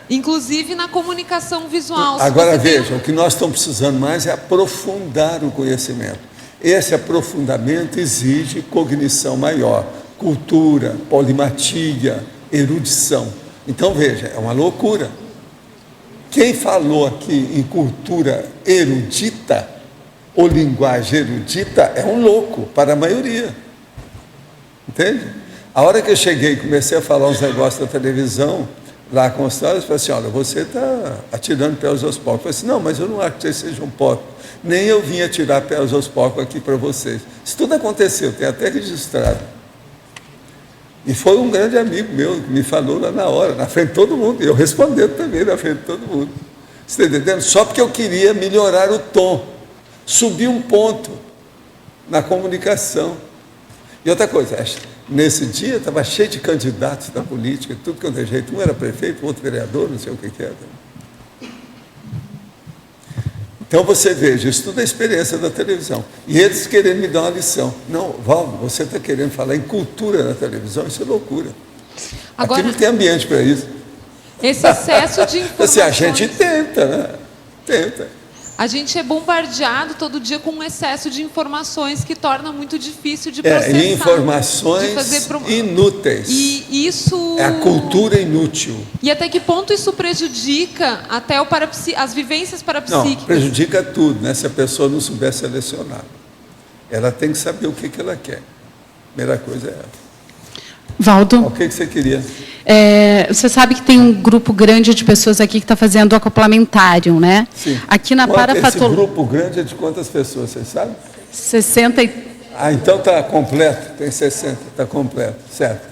Inclusive na comunicação visual. Agora veja, o que nós estamos precisando mais é aprofundar o conhecimento. Esse aprofundamento exige cognição maior, cultura, polimatia, erudição. Então veja, é uma loucura. Quem falou aqui em cultura erudita, ou linguagem erudita, é um louco para a maioria. Entende? A hora que eu cheguei e comecei a falar uns negócios da televisão, lá com os caras, eu falei assim, olha, você está atirando pés aos porcos. Eu falei assim, não, mas eu não acho que vocês sejam porcos. Nem eu vim atirar pés aos porcos aqui para vocês. Isso tudo aconteceu, tem até registrado. E foi um grande amigo meu que me falou lá na hora, na frente de todo mundo. E eu respondendo também na frente de todo mundo. Você está entendendo? Só porque eu queria melhorar o tom. Subir um ponto na comunicação. E outra coisa, nesse dia estava cheio de candidatos da política, tudo que eu dei jeito. Um era prefeito, o outro vereador, não sei o que era. Então você veja, isso tudo é experiência da televisão. E eles querendo me dar uma lição. Não, Valdo, você está querendo falar em cultura na televisão, isso é loucura. Agora, aqui não tem ambiente para isso. esse excesso de informações... Assim, a gente tenta, né? Tenta. A gente é bombardeado todo dia com um excesso de informações que torna muito difícil de processar. E informações de fazer inúteis. E isso... É a cultura inútil. E até que ponto isso prejudica até as vivências parapsíquicas? Não, prejudica tudo, né? Se a pessoa não souber selecionar. Ela tem que saber o que ela quer. A primeira coisa é essa. Valdo, O que você queria? você sabe que tem um grupo grande de pessoas aqui que está fazendo acoplamentário, né? Sim. Aqui na Esse grupo grande é de quantas pessoas, você sabe? 60 então está completo, tem 60, está completo, certo.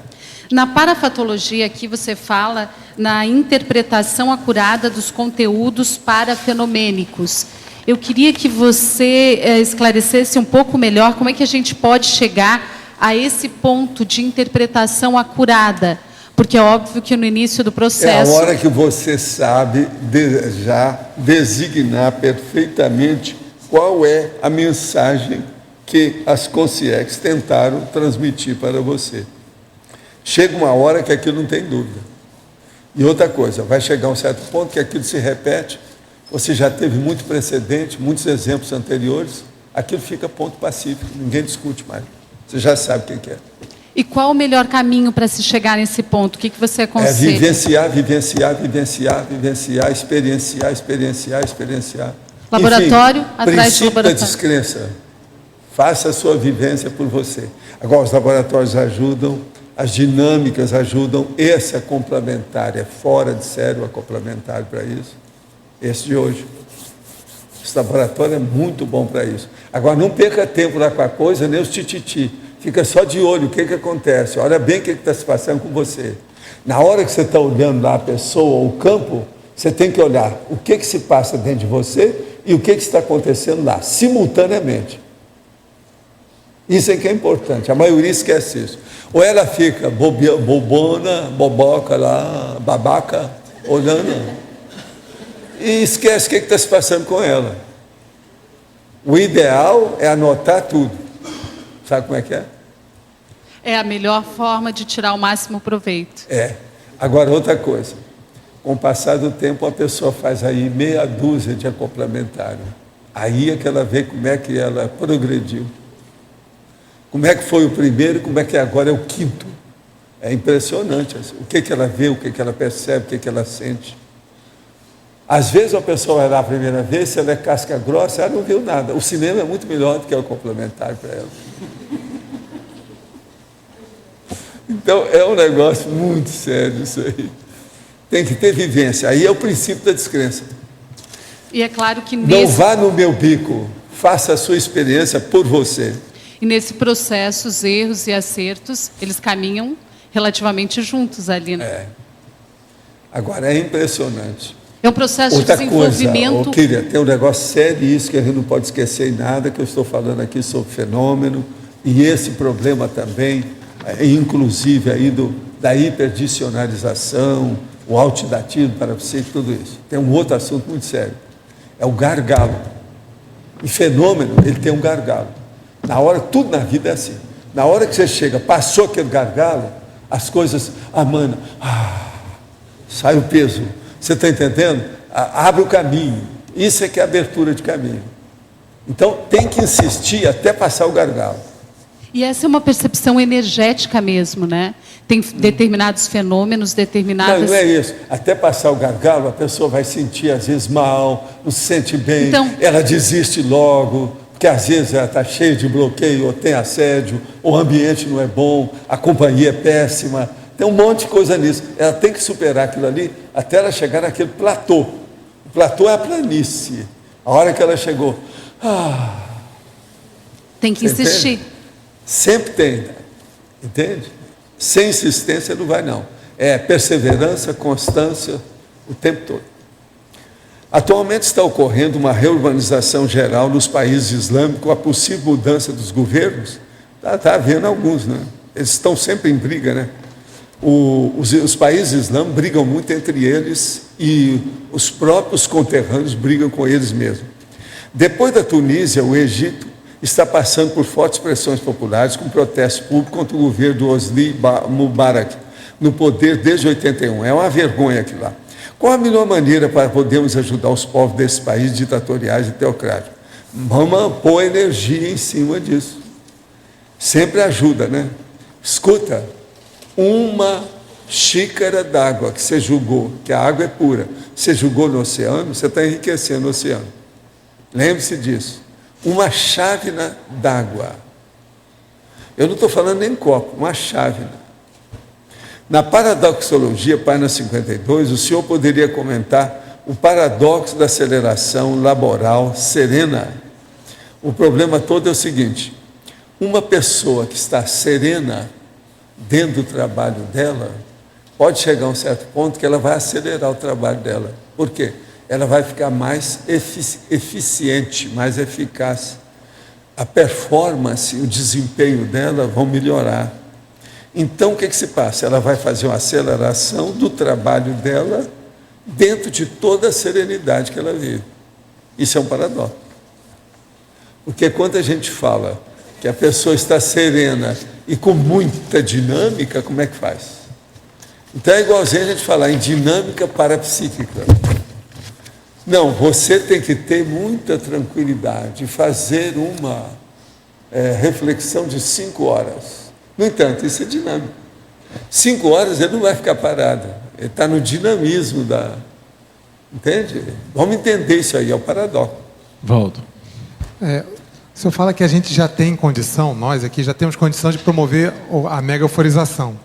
Na parafatologia aqui você fala na interpretação acurada dos conteúdos parafenomênicos. Eu queria que você esclarecesse um pouco melhor como é que a gente pode chegar a esse ponto de interpretação acurada, porque é óbvio que no início do processo... É a hora que você sabe já designar perfeitamente qual é a mensagem que as consciex tentaram transmitir para você. Chega uma hora que aquilo não tem dúvida. E outra coisa, vai chegar um certo ponto que aquilo se repete, você já teve muito precedente, muitos exemplos anteriores, aquilo fica ponto pacífico, ninguém discute mais. Você já sabe o que é. E qual o melhor caminho para se chegar nesse ponto? O que você aconselha? Vivenciar, experienciar. Laboratório, enfim, atrás do princípio laboratório. da descrença. Faça a sua vivência por você. Agora, os laboratórios ajudam, as dinâmicas ajudam. Esse é complementar, é fora de sério a complementar para isso. Esse de hoje. Esse laboratório é muito bom para isso. Agora, não perca tempo lá com a coisa, nem os tititi. Fica só de olho, o que acontece. Olha bem o que está se passando com você. Na hora que você está olhando lá a pessoa ou o campo, você tem que olhar o que se passa dentro de você e o que está acontecendo lá, simultaneamente. Isso é que é importante. A maioria esquece isso. Ou ela fica bobona, boboca lá, babaca, olhando... e esquece o que está se passando com ela. O ideal é anotar tudo. Sabe como é que é? É a melhor forma de tirar o máximo proveito. Agora, outra coisa. Com o passar do tempo, a pessoa faz aí meia dúzia de acoplamentário. Aí é que ela vê como é que ela progrediu. Como é que foi o primeiro e como é que agora é o quinto. É impressionante. O que ela vê, o que ela percebe, o que ela sente. Às vezes a pessoa vai lá a primeira vez, se ela é casca grossa, ela não viu nada. O cinema é muito melhor do que o complementar para ela. Então é um negócio muito sério isso aí. Tem que ter vivência. Aí é o princípio da descrença. E é claro que não vá no meu bico, faça a sua experiência por você. E nesse processo, os erros e acertos, eles caminham relativamente juntos ali, né? Agora é impressionante. É um processo outra de desenvolvimento... Coisa, querida, tem um negócio sério isso que a gente não pode esquecer em nada, que eu estou falando aqui sobre fenômeno, e esse problema também, inclusive aí da hiperdicionalização, o altidatismo parapsíquico, tudo isso. Tem um outro assunto muito sério, é o gargalo. E fenômeno, ele tem um gargalo. Na hora, tudo na vida é assim. Na hora que você chega, passou aquele gargalo, as coisas amanam, sai o peso. Você está entendendo? Abre o caminho. Isso é que é abertura de caminho. Então, tem que insistir até passar o gargalo. E essa é uma percepção energética mesmo, né? Tem determinados fenômenos, determinadas... Não é isso. Até passar o gargalo, a pessoa vai sentir, às vezes, mal, não se sente bem, então, ela desiste logo, porque às vezes ela está cheia de bloqueio, ou tem assédio, o ambiente não é bom, a companhia é péssima. Tem um monte de coisa nisso. Ela tem que superar aquilo ali até ela chegar naquele platô. O platô é a planície. A hora que ela chegou... tem que insistir. Entende? Sempre tem. Entende? Sem insistência não vai, não. É perseverança, constância, o tempo todo. Atualmente está ocorrendo uma reurbanização geral nos países islâmicos, com a possível mudança dos governos. Está havendo alguns, né? Eles estão sempre em briga, né? Os países islâmicos brigam muito entre eles e os próprios conterrâneos brigam com eles mesmos. Depois da Tunísia, o Egito está passando por fortes pressões populares com protesto público contra o governo do Hosni Mubarak no poder desde 81. É uma vergonha aquilo lá. Qual a melhor maneira para podermos ajudar os povos desses países ditatoriais e teocráticos? Vamos pôr energia em cima disso. Sempre ajuda, né? Escuta, uma xícara d'água que você julgou, que a água é pura, você julgou no oceano, você está enriquecendo o oceano. Lembre-se disso. Uma chávena d'água. Eu não estou falando nem copo, uma chávena. Na paradoxologia, página 52, o senhor poderia comentar o paradoxo da aceleração laboral serena. O problema todo é o seguinte: uma pessoa que está serena dentro do trabalho dela, pode chegar a um certo ponto que ela vai acelerar o trabalho dela. Por quê? Ela vai ficar mais eficiente, mais eficaz. A performance, o desempenho dela vão melhorar. Então, o que se passa? Ela vai fazer uma aceleração do trabalho dela dentro de toda a serenidade que ela vive. Isso é um paradoxo. Porque quando a gente fala que a pessoa está serena e com muita dinâmica, como é que faz? Então é igualzinho a gente falar em dinâmica parapsíquica. Não, você tem que ter muita tranquilidade, fazer uma reflexão de 5 horas. No entanto, isso é dinâmico. 5 horas ele não vai ficar parado, ele está no dinamismo da... Entende? Vamos entender isso aí, é o paradoxo. Valdo. O senhor fala que a gente já tem condição, nós aqui já temos condição de promover a mega euforização.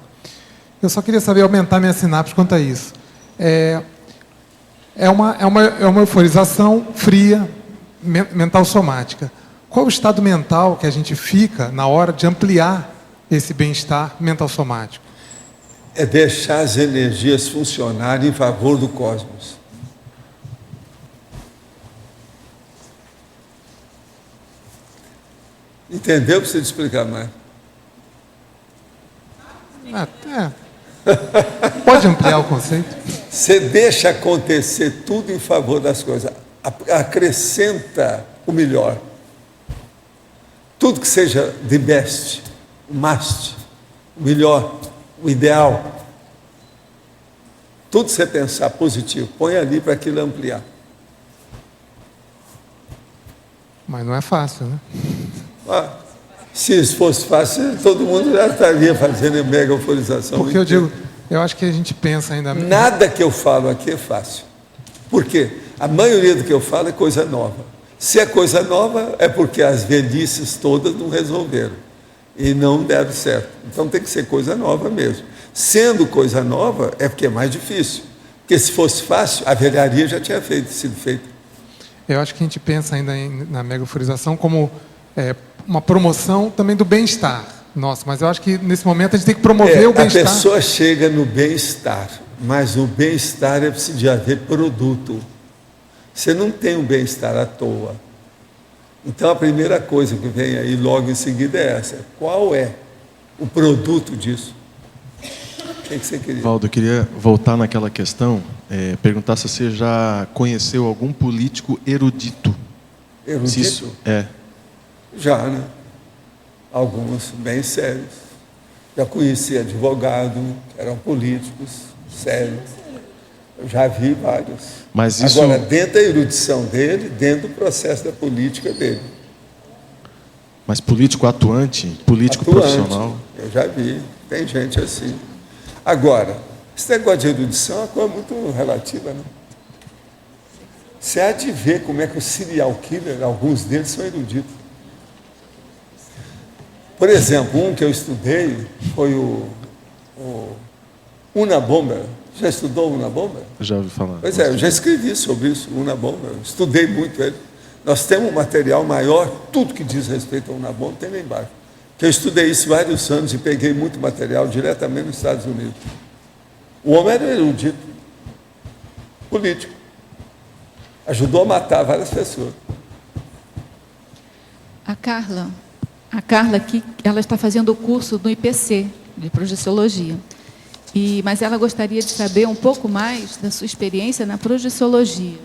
Eu só queria saber, aumentar minha sinapse quanto a isso. É uma euforização fria, mental somática. Qual o estado mental que a gente fica na hora de ampliar esse bem-estar mental somático? É deixar as energias funcionarem em favor do cosmos. Entendeu? Preciso explicar mais. Pode ampliar o conceito? Você deixa acontecer tudo em favor das coisas. Acrescenta o melhor. Tudo que seja the best, o must, o melhor, o ideal. Tudo que você pensar positivo, põe ali para aquilo ampliar. Mas não é fácil, né? Se isso fosse fácil, todo mundo já estaria fazendo mega euforização. Porque eu digo, eu acho que a gente pensa ainda... Nada que eu falo aqui é fácil. Por quê? A maioria do que eu falo é coisa nova. Se é coisa nova, é porque as velhices todas não resolveram. E não deram certo. Então tem que ser coisa nova mesmo. Sendo coisa nova, é porque é mais difícil. Porque se fosse fácil, a velharia já tinha sido feita. Eu acho que a gente pensa ainda na mega euforização como uma promoção também do bem-estar. Nossa, mas eu acho que nesse momento a gente tem que promover o bem-estar. A pessoa chega no bem-estar, mas o bem-estar é preciso haver produto. Você não tem um bem-estar à toa. Então a primeira coisa que vem aí logo em seguida é essa. Qual é o produto disso? O que você queria? Valdo, eu queria voltar naquela questão, perguntar se você já conheceu algum político erudito. Erudito? Isso, Já, né? Alguns bem sérios. Já conheci advogados, que eram políticos sérios. Eu já vi vários. Mas isso... Agora, dentro da erudição dele, dentro do processo da política dele. Mas político atuante, político profissional? Eu já vi, tem gente assim. Agora, esse negócio de erudição é uma coisa muito relativa, né? Você há de ver como é que o serial killer, alguns deles são eruditos. Por exemplo, um que eu estudei foi o Unabomber. Já estudou o Unabomber? Já ouvi falar. Pois é, eu já escrevi sobre isso, o Unabomber. Estudei muito ele. Nós temos um material maior, tudo que diz respeito ao Unabomber tem lá embaixo. Que eu estudei isso vários anos e peguei muito material diretamente nos Estados Unidos. O homem era erudito, político. Ajudou a matar várias pessoas. A Carla aqui, ela está fazendo o curso no IPC, de projeciologia. Mas ela gostaria de saber um pouco mais da sua experiência na projeciologia.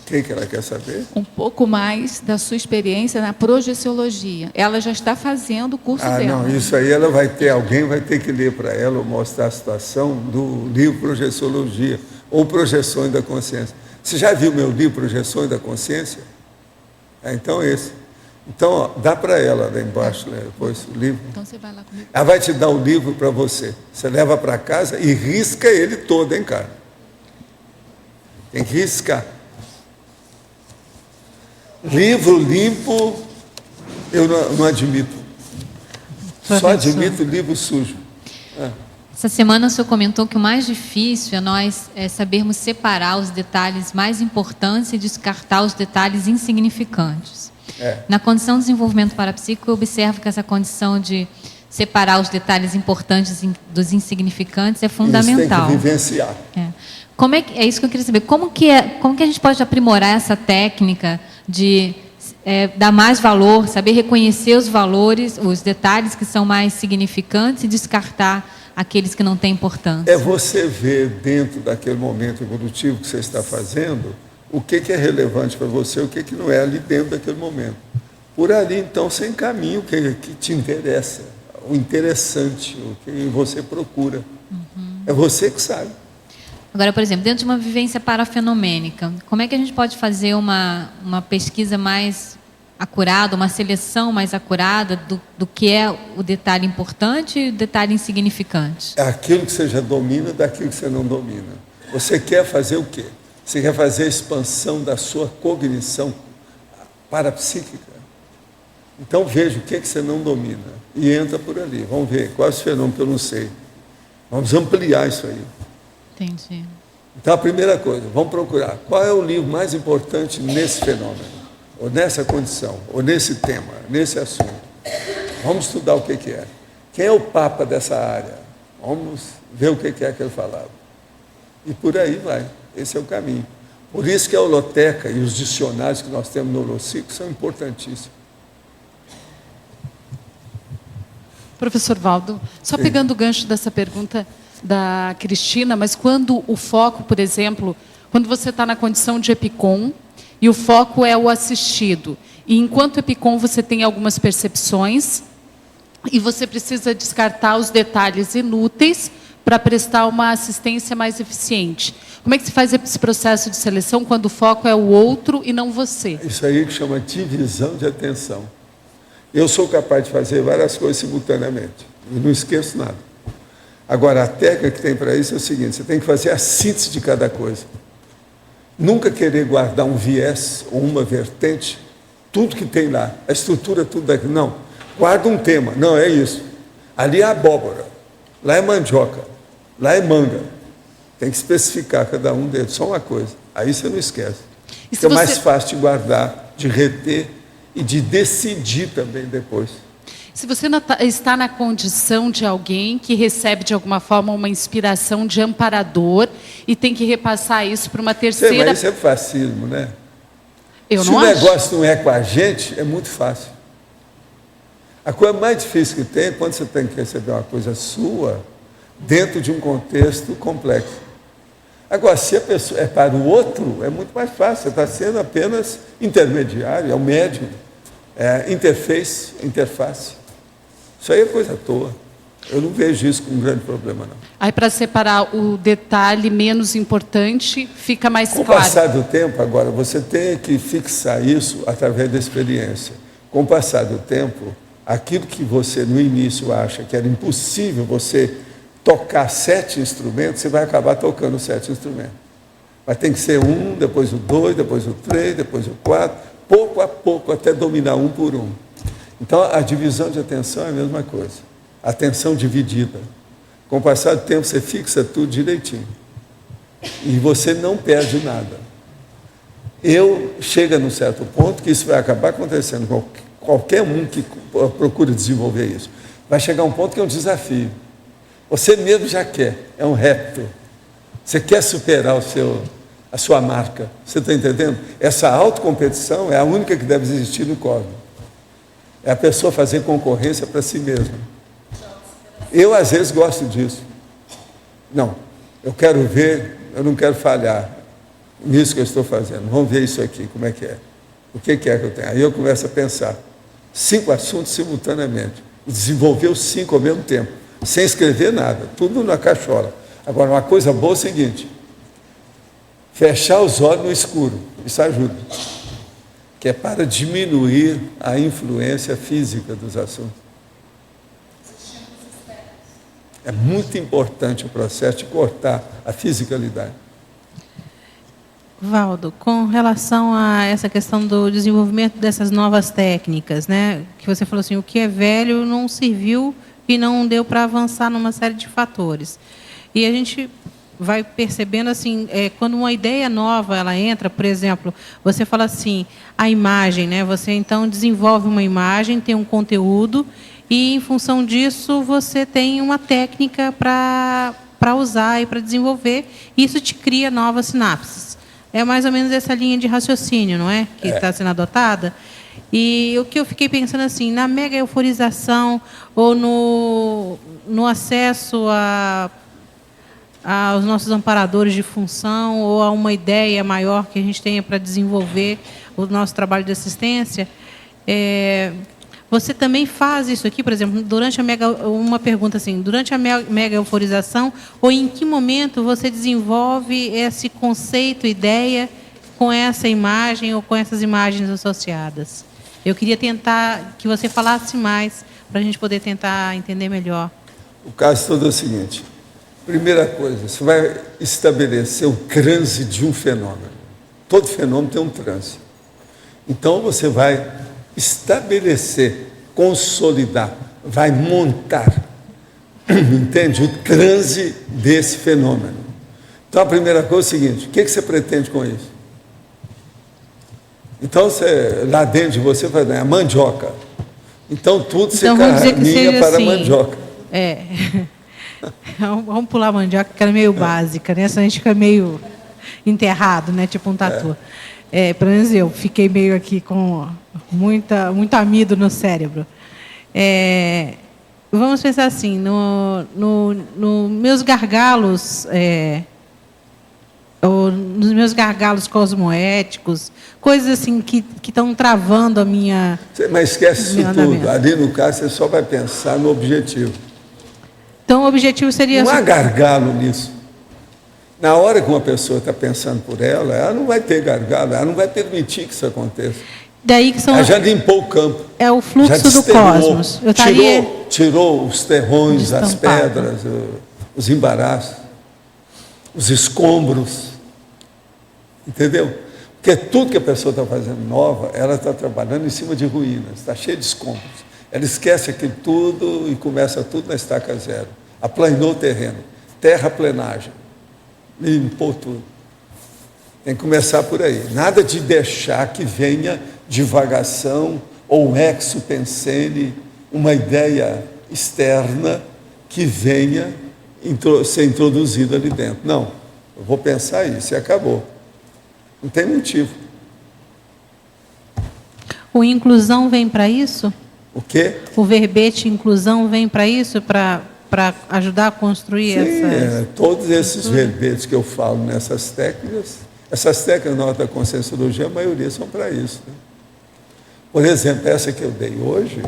O que ela quer saber? Um pouco mais da sua experiência na projeciologia. Ela já está fazendo o curso dela. Não, isso aí ela vai ter, alguém vai ter que ler para ela ou mostrar a situação do livro Projeciologia, ou Projeções da Consciência. Você já viu meu livro Projeções da Consciência? Então esse. Então, ó, dá para ela lá embaixo, né, depois o livro. Então você vai lá comigo. Ela vai te dar o livro para você. Você leva para casa e risca ele todo, hein, cara? Tem que riscar. Livro limpo, eu não admito. Só admito livro sujo. Essa semana o senhor comentou que o mais difícil é nós sabermos separar os detalhes mais importantes e descartar os detalhes insignificantes. Na condição de desenvolvimento parapsíquico, eu observo que essa condição de separar os detalhes importantes dos insignificantes é fundamental. Isso tem que vivenciar. É isso que eu queria saber. Como que a gente pode aprimorar essa técnica de dar mais valor, saber reconhecer os valores, os detalhes que são mais significantes e descartar aqueles que não têm importância? É você ver dentro daquele momento evolutivo que você está fazendo o que é relevante para você, o que não é ali dentro daquele momento. Por ali, então, você encaminha o que te interessa, o interessante, o que você procura. É você que sabe. Agora, por exemplo, dentro de uma vivência parafenomênica, como é que a gente pode fazer uma pesquisa mais acurada, uma seleção mais acurada do que é o detalhe importante e o detalhe insignificante? É aquilo que você já domina daquilo que você não domina. Você quer fazer o quê? Você quer fazer a expansão da sua cognição parapsíquica? Então veja o que você não domina e entra por ali. Vamos ver quais os fenômenos que eu não sei. Vamos ampliar isso aí. Entendi. Então, a primeira coisa, vamos procurar qual é o livro mais importante nesse fenômeno, ou nessa condição, ou nesse tema, nesse assunto. Vamos estudar o que é. Quem é o Papa dessa área? Vamos ver o que é que ele falava. E por aí vai. Esse é o caminho. Por isso que a holoteca e os dicionários que nós temos no Holociclo são importantíssimos. Professor Valdo, só pegando o gancho dessa pergunta da Cristina, mas quando o foco, por exemplo, quando você está na condição de EPICOM e o foco é o assistido, e enquanto EPICOM você tem algumas percepções e você precisa descartar os detalhes inúteis para prestar uma assistência mais eficiente. Como é que se faz esse processo de seleção quando o foco é o outro e não você? Isso aí que chama divisão de atenção. Eu sou capaz de fazer várias coisas simultaneamente. Eu não esqueço nada. Agora, a técnica que tem para isso é o seguinte, você tem que fazer a síntese de cada coisa. Nunca querer guardar um viés ou uma vertente, tudo que tem lá, a estrutura, tudo daqui. Não, guarda um tema. Não, é isso. Ali é abóbora, lá é mandioca, lá é manga. Tem que especificar cada um deles, só uma coisa. Aí você não esquece. Fica mais fácil de guardar, de reter e de decidir também depois. Se você está na condição de alguém que recebe de alguma forma uma inspiração de amparador e tem que repassar isso para uma terceira... Mas isso é facílimo, né? Se o negócio não é com a gente, é muito fácil. A coisa mais difícil que tem é quando você tem que receber uma coisa sua dentro de um contexto complexo. Agora, se a pessoa é para o outro, é muito mais fácil. Você está sendo apenas intermediário, é o médium, é interface. Isso aí é coisa à toa. Eu não vejo isso como um grande problema, não. Aí, para separar o detalhe menos importante, fica mais claro. Com o passar do tempo, agora, você tem que fixar isso através da experiência. Com o passar do tempo, aquilo que você, no início, acha que era impossível você tocar 7 instrumentos, você vai acabar tocando 7 instrumentos. Mas tem que ser um, depois o 2, depois o 3, depois o 4, pouco a pouco, até dominar um por um. Então, a divisão de atenção é a mesma coisa. Atenção dividida. Com o passar do tempo, você fixa tudo direitinho. E você não perde nada. Chega num certo ponto que isso vai acabar acontecendo com qualquer um que procura desenvolver isso. Vai chegar um ponto que é um desafio. Você mesmo já quer, é um repto. Você quer superar a sua marca. Você está entendendo? Essa autocompetição é a única que deve existir no cosmos. É a pessoa fazer concorrência para si mesma. Eu, às vezes, gosto disso. Não, eu quero ver, eu não quero falhar. nisso que eu estou fazendo. Vamos ver isso aqui, como é que é. O que é que eu tenho? Aí eu começo a pensar. 5 assuntos simultaneamente. Desenvolver os 5 ao mesmo tempo. Sem escrever nada. Tudo na cachola. Agora, uma coisa boa é o seguinte. Fechar os olhos no escuro. Isso ajuda. Que é para diminuir a influência física dos assuntos. É muito importante o processo de cortar a fisicalidade. Valdo, com relação a essa questão do desenvolvimento dessas novas técnicas, né, que você falou assim, o que é velho não serviu e não deu para avançar numa série de fatores. E a gente vai percebendo assim, quando uma ideia nova ela entra, por exemplo, você fala assim, a imagem, né, você então desenvolve uma imagem, tem um conteúdo e em função disso você tem uma técnica para usar e para desenvolver, e isso te cria novas sinapses. É mais ou menos essa linha de raciocínio, não é? Que está sendo adotada. E o que eu fiquei pensando assim, na mega euforização ou no acesso aos nossos amparadores de função ou a uma ideia maior que a gente tenha para desenvolver o nosso trabalho de assistência, você também faz isso aqui, por exemplo, durante uma pergunta assim, durante a mega euforização, ou em que momento você desenvolve esse conceito, ideia, com essa imagem ou com essas imagens associadas? Eu queria tentar que você falasse mais, para a gente poder tentar entender melhor. O caso todo é o seguinte, primeira coisa, você vai estabelecer o transe de um fenômeno. Todo fenômeno tem um transe. Então, você vai estabelecer, consolidar, vai montar, entende? O transe desse fenômeno. Então, a primeira coisa é o seguinte, o que você pretende com isso? Então, lá dentro de você vai dar a mandioca. Então, tudo se caminha para assim, a mandioca. Vamos pular a mandioca, que era meio básica, né? Senão a gente fica meio enterrado, né? Tipo um tatu. Pelo menos eu fiquei meio aqui com muito amido no cérebro. Vamos pensar assim, no meus gargalos, ou nos meus gargalos cosmoéticos, coisas assim que estão travando a minha... Mas esquece isso tudo. Ali, no caso, você só vai pensar no objetivo. Então, o objetivo seria... Não há gargalo nisso. Na hora que uma pessoa está pensando por ela não vai ter gargalo, ela não vai permitir que isso aconteça. Daí que são... Ela já limpou o campo. É o fluxo do cosmos. Tirou os terrões, as pedras, os embaraços, os escombros. Entendeu? Porque tudo que a pessoa está fazendo nova, ela está trabalhando em cima de ruínas, está cheia de escombros. Ela esquece aquilo tudo e começa tudo na estaca zero. Aplanou o terreno. Terraplenagem. Limpou tudo. Tem que começar por aí. Nada de deixar que venha divagação ou exupensene, uma ideia externa que venha ser introduzida ali dentro. Não, eu vou pensar isso e acabou. Não tem motivo. O inclusão vem para isso? O quê? O verbete inclusão vem para isso, para ajudar a construir essas... todos esses verbetes que eu falo nessas técnicas, essas técnicas na alta conscienciologia, a maioria são para isso. Né? Por exemplo, essa que eu dei hoje,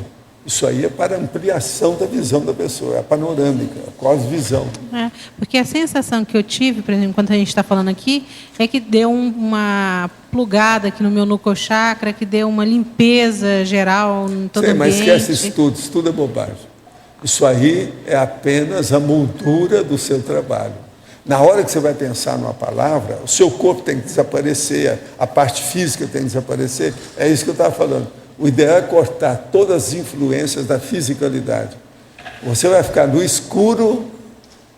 isso aí é para ampliação da visão da pessoa, é a panorâmica, a cosvisão. Porque a sensação que eu tive, por exemplo, enquanto a gente está falando aqui, é que deu uma plugada aqui no meu núcleo chakra, que deu uma limpeza geral em todo o ambiente. Mas esquece isso tudo é bobagem. Isso aí é apenas a moldura do seu trabalho. Na hora que você vai pensar numa palavra, o seu corpo tem que desaparecer, a parte física tem que desaparecer. É isso que eu estava falando. O ideal é cortar todas as influências da fisicalidade. Você vai ficar no escuro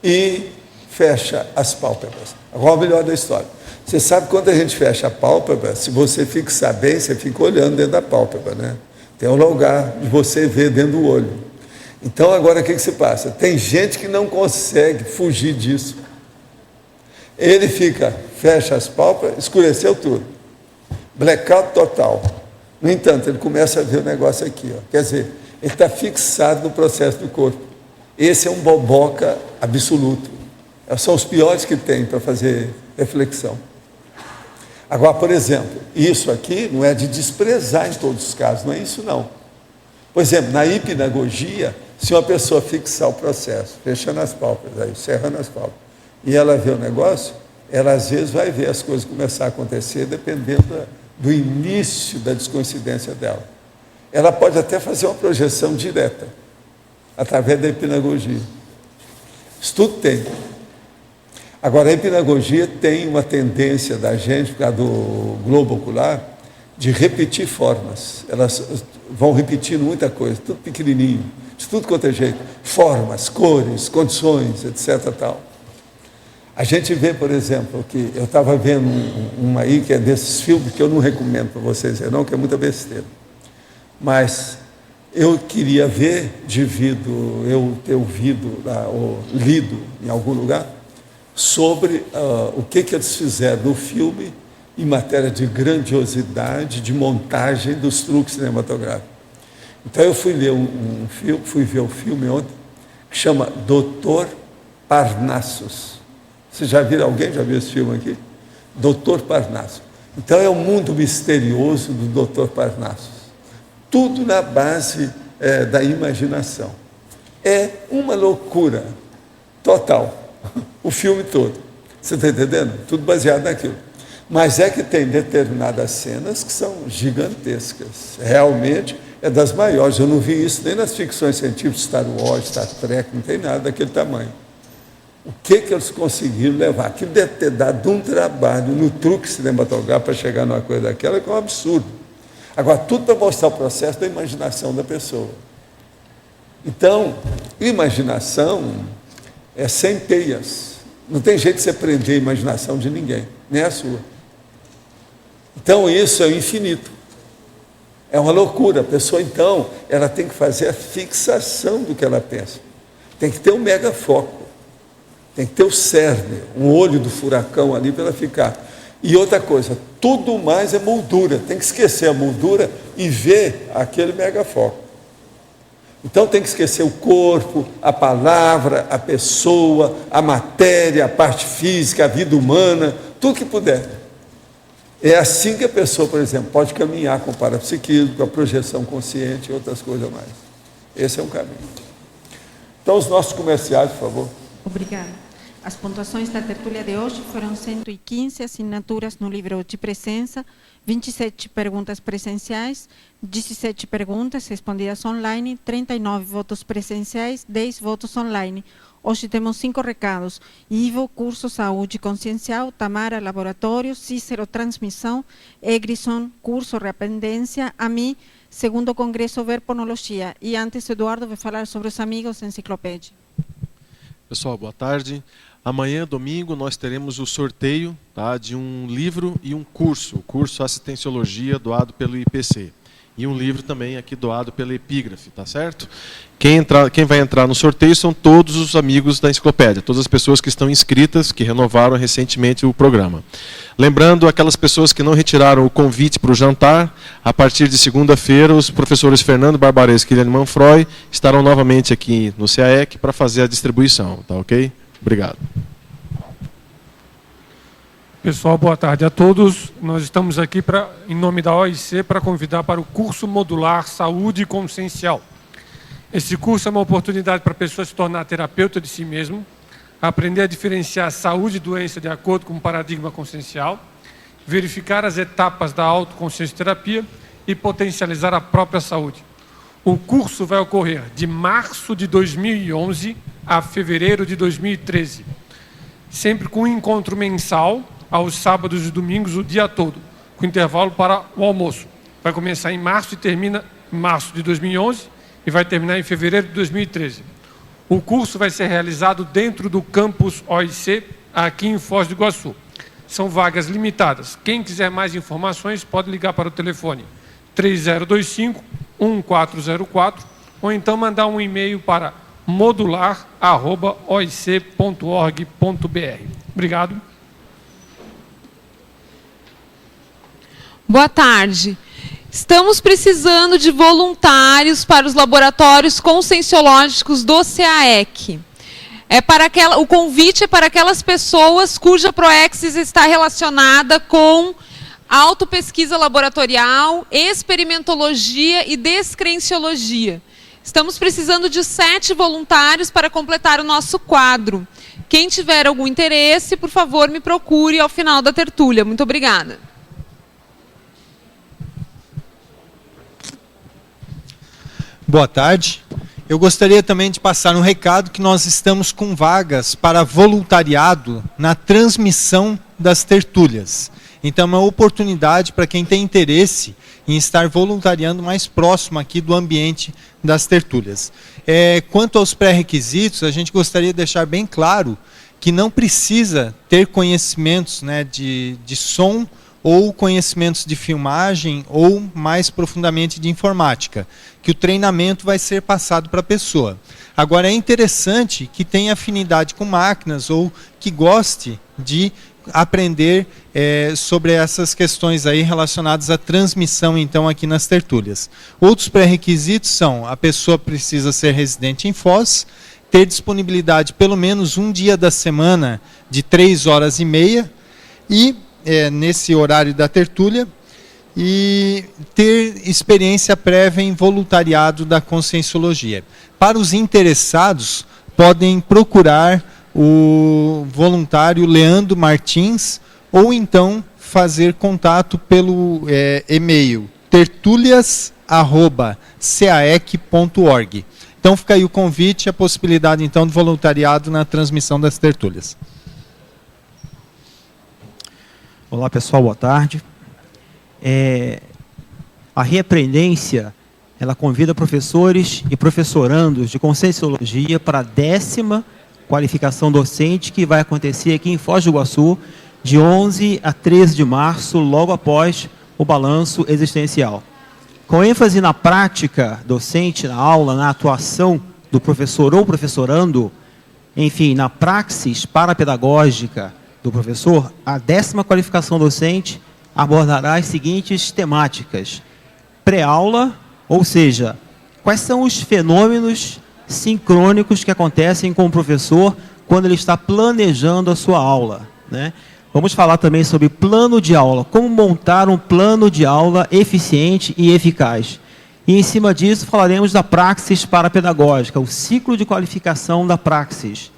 e fecha as pálpebras. Agora, o melhor da história. Você sabe quando a gente fecha a pálpebra, se você fixar bem, você fica olhando dentro da pálpebra, né? Tem um lugar de você ver dentro do olho. Então, agora, o que se passa? Tem gente que não consegue fugir disso. Ele fecha as pálpebras, escureceu tudo. Blackout total. No entanto, ele começa a ver o negócio aqui. Ó. Quer dizer, ele está fixado no processo do corpo. Esse é um boboca absoluto. São os piores que tem para fazer reflexão. Agora, por exemplo, isso aqui não é de desprezar em todos os casos, não é isso não. Por exemplo, na hipnagogia, se uma pessoa fixar o processo, fechando as pálpebras, aí, cerrando as pálpebras, e ela vê o negócio, ela às vezes vai ver as coisas começar a acontecer dependendo do início da descoincidência dela. Ela pode até fazer uma projeção direta, através da hipnagogia. Isso tudo tem. Agora, a hipnagogia tem uma tendência da gente, por causa do globo ocular, de repetir formas. Elas vão repetindo muita coisa, tudo pequenininho, de tudo quanto é jeito. Formas, cores, condições, etc. Tal. A gente vê, por exemplo, que eu estava vendo uma aí que é desses filmes que eu não recomendo para vocês, não, que é muita besteira. Mas eu queria ver, devido eu ter ouvido ou lido em algum lugar, sobre o que eles fizeram no filme em matéria de grandiosidade, de montagem dos truques cinematográficos. Então eu fui ler fui ver um filme ontem, que chama Doutor Parnassus. Vocês já viram? Alguém já viu esse filme aqui? Doutor Parnassus. Então é o mundo misterioso do Doutor Parnassus. Tudo na base da imaginação. É uma loucura total, o filme todo. Você está entendendo? Tudo baseado naquilo. Mas é que tem determinadas cenas que são gigantescas. Realmente é das maiores. Eu não vi isso nem nas ficções científicas, Star Wars, Star Trek, não tem nada daquele tamanho. O que eles conseguiram levar? Aquilo deve ter dado um trabalho no truque cinematográfico para chegar numa coisa daquela, que é um absurdo. Agora, tudo para mostrar o processo da imaginação da pessoa. Então, imaginação é sem teias. Não tem jeito de você prender a imaginação de ninguém, nem a sua. Então, isso é o infinito. É uma loucura. A pessoa, então, ela tem que fazer a fixação do que ela pensa. Tem que ter um mega foco. Tem que ter o cerne, um olho do furacão ali para ela ficar. E outra coisa, tudo mais é moldura. Tem que esquecer a moldura e ver aquele mega foco. Então tem que esquecer o corpo, a palavra, a pessoa, a matéria, a parte física, a vida humana, tudo que puder. É assim que a pessoa, por exemplo, pode caminhar com o parapsiquismo, com a projeção consciente e outras coisas mais. Esse é um caminho. Então, os nossos comerciais, por favor. Obrigada. As pontuações da tertúlia de hoje foram 115 assinaturas no livro de presença, 27 perguntas presenciais, 17 perguntas respondidas online, 39 votos presenciais, 10 votos online. Hoje temos 5 recados: Ivo, curso Saúde Consciencial; Tamara, laboratório; Cícero, transmissão; Egrison, curso Reapendência; a mim, segundo congresso Verponologia. E antes, Eduardo vai falar sobre os amigos da enciclopédia. Pessoal, boa tarde. Amanhã, domingo, nós teremos o sorteio, tá, de um livro e um curso, o curso Assistenciologia, doado pelo IPC. E um livro também aqui doado pela Epígrafe, tá certo? Quem vai entrar no sorteio são todos os amigos da enciclopédia, todas as pessoas que estão inscritas, que renovaram recentemente o programa. Lembrando, aquelas pessoas que não retiraram o convite para o jantar, a partir de segunda-feira, os professores Fernando Barbaresco e Guilherme Manfroy estarão novamente aqui no CAEC para fazer a distribuição, tá ok? Obrigado. Pessoal, boa tarde a todos. Nós estamos aqui em nome da OIC para convidar para o curso modular Saúde Consciencial. Esse curso é uma oportunidade para a pessoa se tornar terapeuta de si mesmo, aprender a diferenciar saúde e doença de acordo com o paradigma consciencial, verificar as etapas da autoconsciência terapia e potencializar a própria saúde. O curso vai ocorrer de março de 2011 a fevereiro de 2013, sempre com um encontro mensal, aos sábados e domingos, o dia todo, com intervalo para o almoço. Vai começar em março e termina em março de 2011 e vai terminar em fevereiro de 2013. O curso vai ser realizado dentro do campus OIC, aqui em Foz do Iguaçu. São vagas limitadas. Quem quiser mais informações pode ligar para o telefone 3025-1404 ou então mandar um e-mail para modular@oic.org.br. Obrigado. Boa tarde. Estamos precisando de voluntários para os laboratórios conscienciológicos do CAEC. O convite é para aquelas pessoas cuja proexis está relacionada com autopesquisa laboratorial, experimentologia e descrenciologia. Estamos precisando de 7 voluntários para completar o nosso quadro. Quem tiver algum interesse, por favor, me procure ao final da tertúlia. Muito obrigada. Boa tarde. Eu gostaria também de passar um recado que nós estamos com vagas para voluntariado na transmissão das tertúlias. Então, é uma oportunidade para quem tem interesse em estar voluntariando mais próximo aqui do ambiente das tertúlias. Quanto aos pré-requisitos, a gente gostaria de deixar bem claro que não precisa ter conhecimentos, né, de som ou conhecimentos de filmagem ou mais profundamente de informática, que o treinamento vai ser passado para a pessoa. Agora, é interessante que tenha afinidade com máquinas ou que goste de aprender sobre essas questões aí relacionadas à transmissão, então, aqui nas tertúlias. Outros pré-requisitos são: a pessoa precisa ser residente em Foz, ter disponibilidade pelo menos um dia da semana de 3h30 e nesse horário da tertúlia, e ter experiência prévia em voluntariado da Conscienciologia. Para os interessados, podem procurar o voluntário Leandro Martins ou então fazer contato pelo e-mail tertulias@caec.org. Então fica aí o convite e a possibilidade então de voluntariado na transmissão das tertúlias. Olá pessoal, boa tarde. A Reaprendência, ela convida professores e professorandos de Conscienciologia para a 10ª qualificação docente, que vai acontecer aqui em Foz do Iguaçu, de 11 a 13 de março, logo após o balanço existencial. Com ênfase na prática docente, na aula, na atuação do professor ou professorando, enfim, na praxis parapedagógica do professor, a 10ª qualificação docente abordará as seguintes temáticas: pré-aula, ou seja, quais são os fenômenos sincrônicos que acontecem com o professor quando ele está planejando a sua aula, né? Vamos falar também sobre plano de aula, como montar um plano de aula eficiente e eficaz. E em cima disso falaremos da praxis parapedagógica, o ciclo de qualificação da praxis.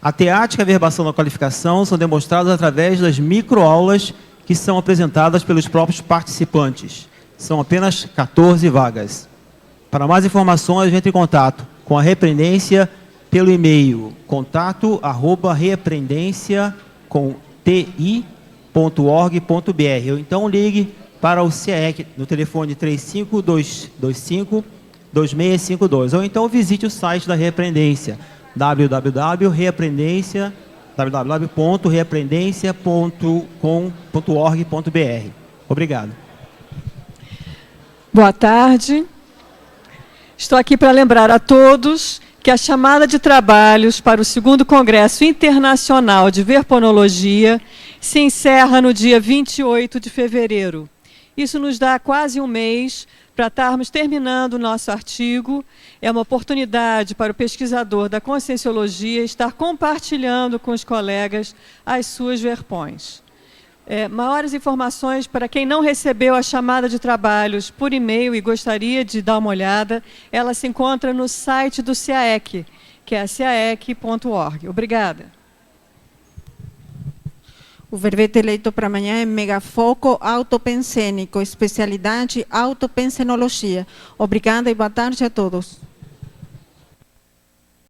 A teática e a verbação da qualificação são demonstradas através das microaulas que são apresentadas pelos próprios participantes. São apenas 14 vagas. Para mais informações, entre em contato com a Reaprendência pelo e-mail contato@reaprendência.org.br, ou então ligue para o CAEC no telefone 3525-2652, ou então visite o site da Reaprendência, www.reaprendência.com.org.br. Obrigado. Boa tarde. Estou aqui para lembrar a todos que a chamada de trabalhos para o 2º Congresso Internacional de Verponologia se encerra no dia 28 de fevereiro. Isso nos dá quase um mês para estarmos terminando o nosso artigo. É uma oportunidade para o pesquisador da Conscienciologia estar compartilhando com os colegas as suas verpões. Maiores informações para quem não recebeu a chamada de trabalhos por e-mail e gostaria de dar uma olhada, ela se encontra no site do CAEC, que é caec.org. Obrigada. O verbete eleito para amanhã é Megafoco Autopensênico, especialidade Autopensenologia. Obrigada e boa tarde a todos.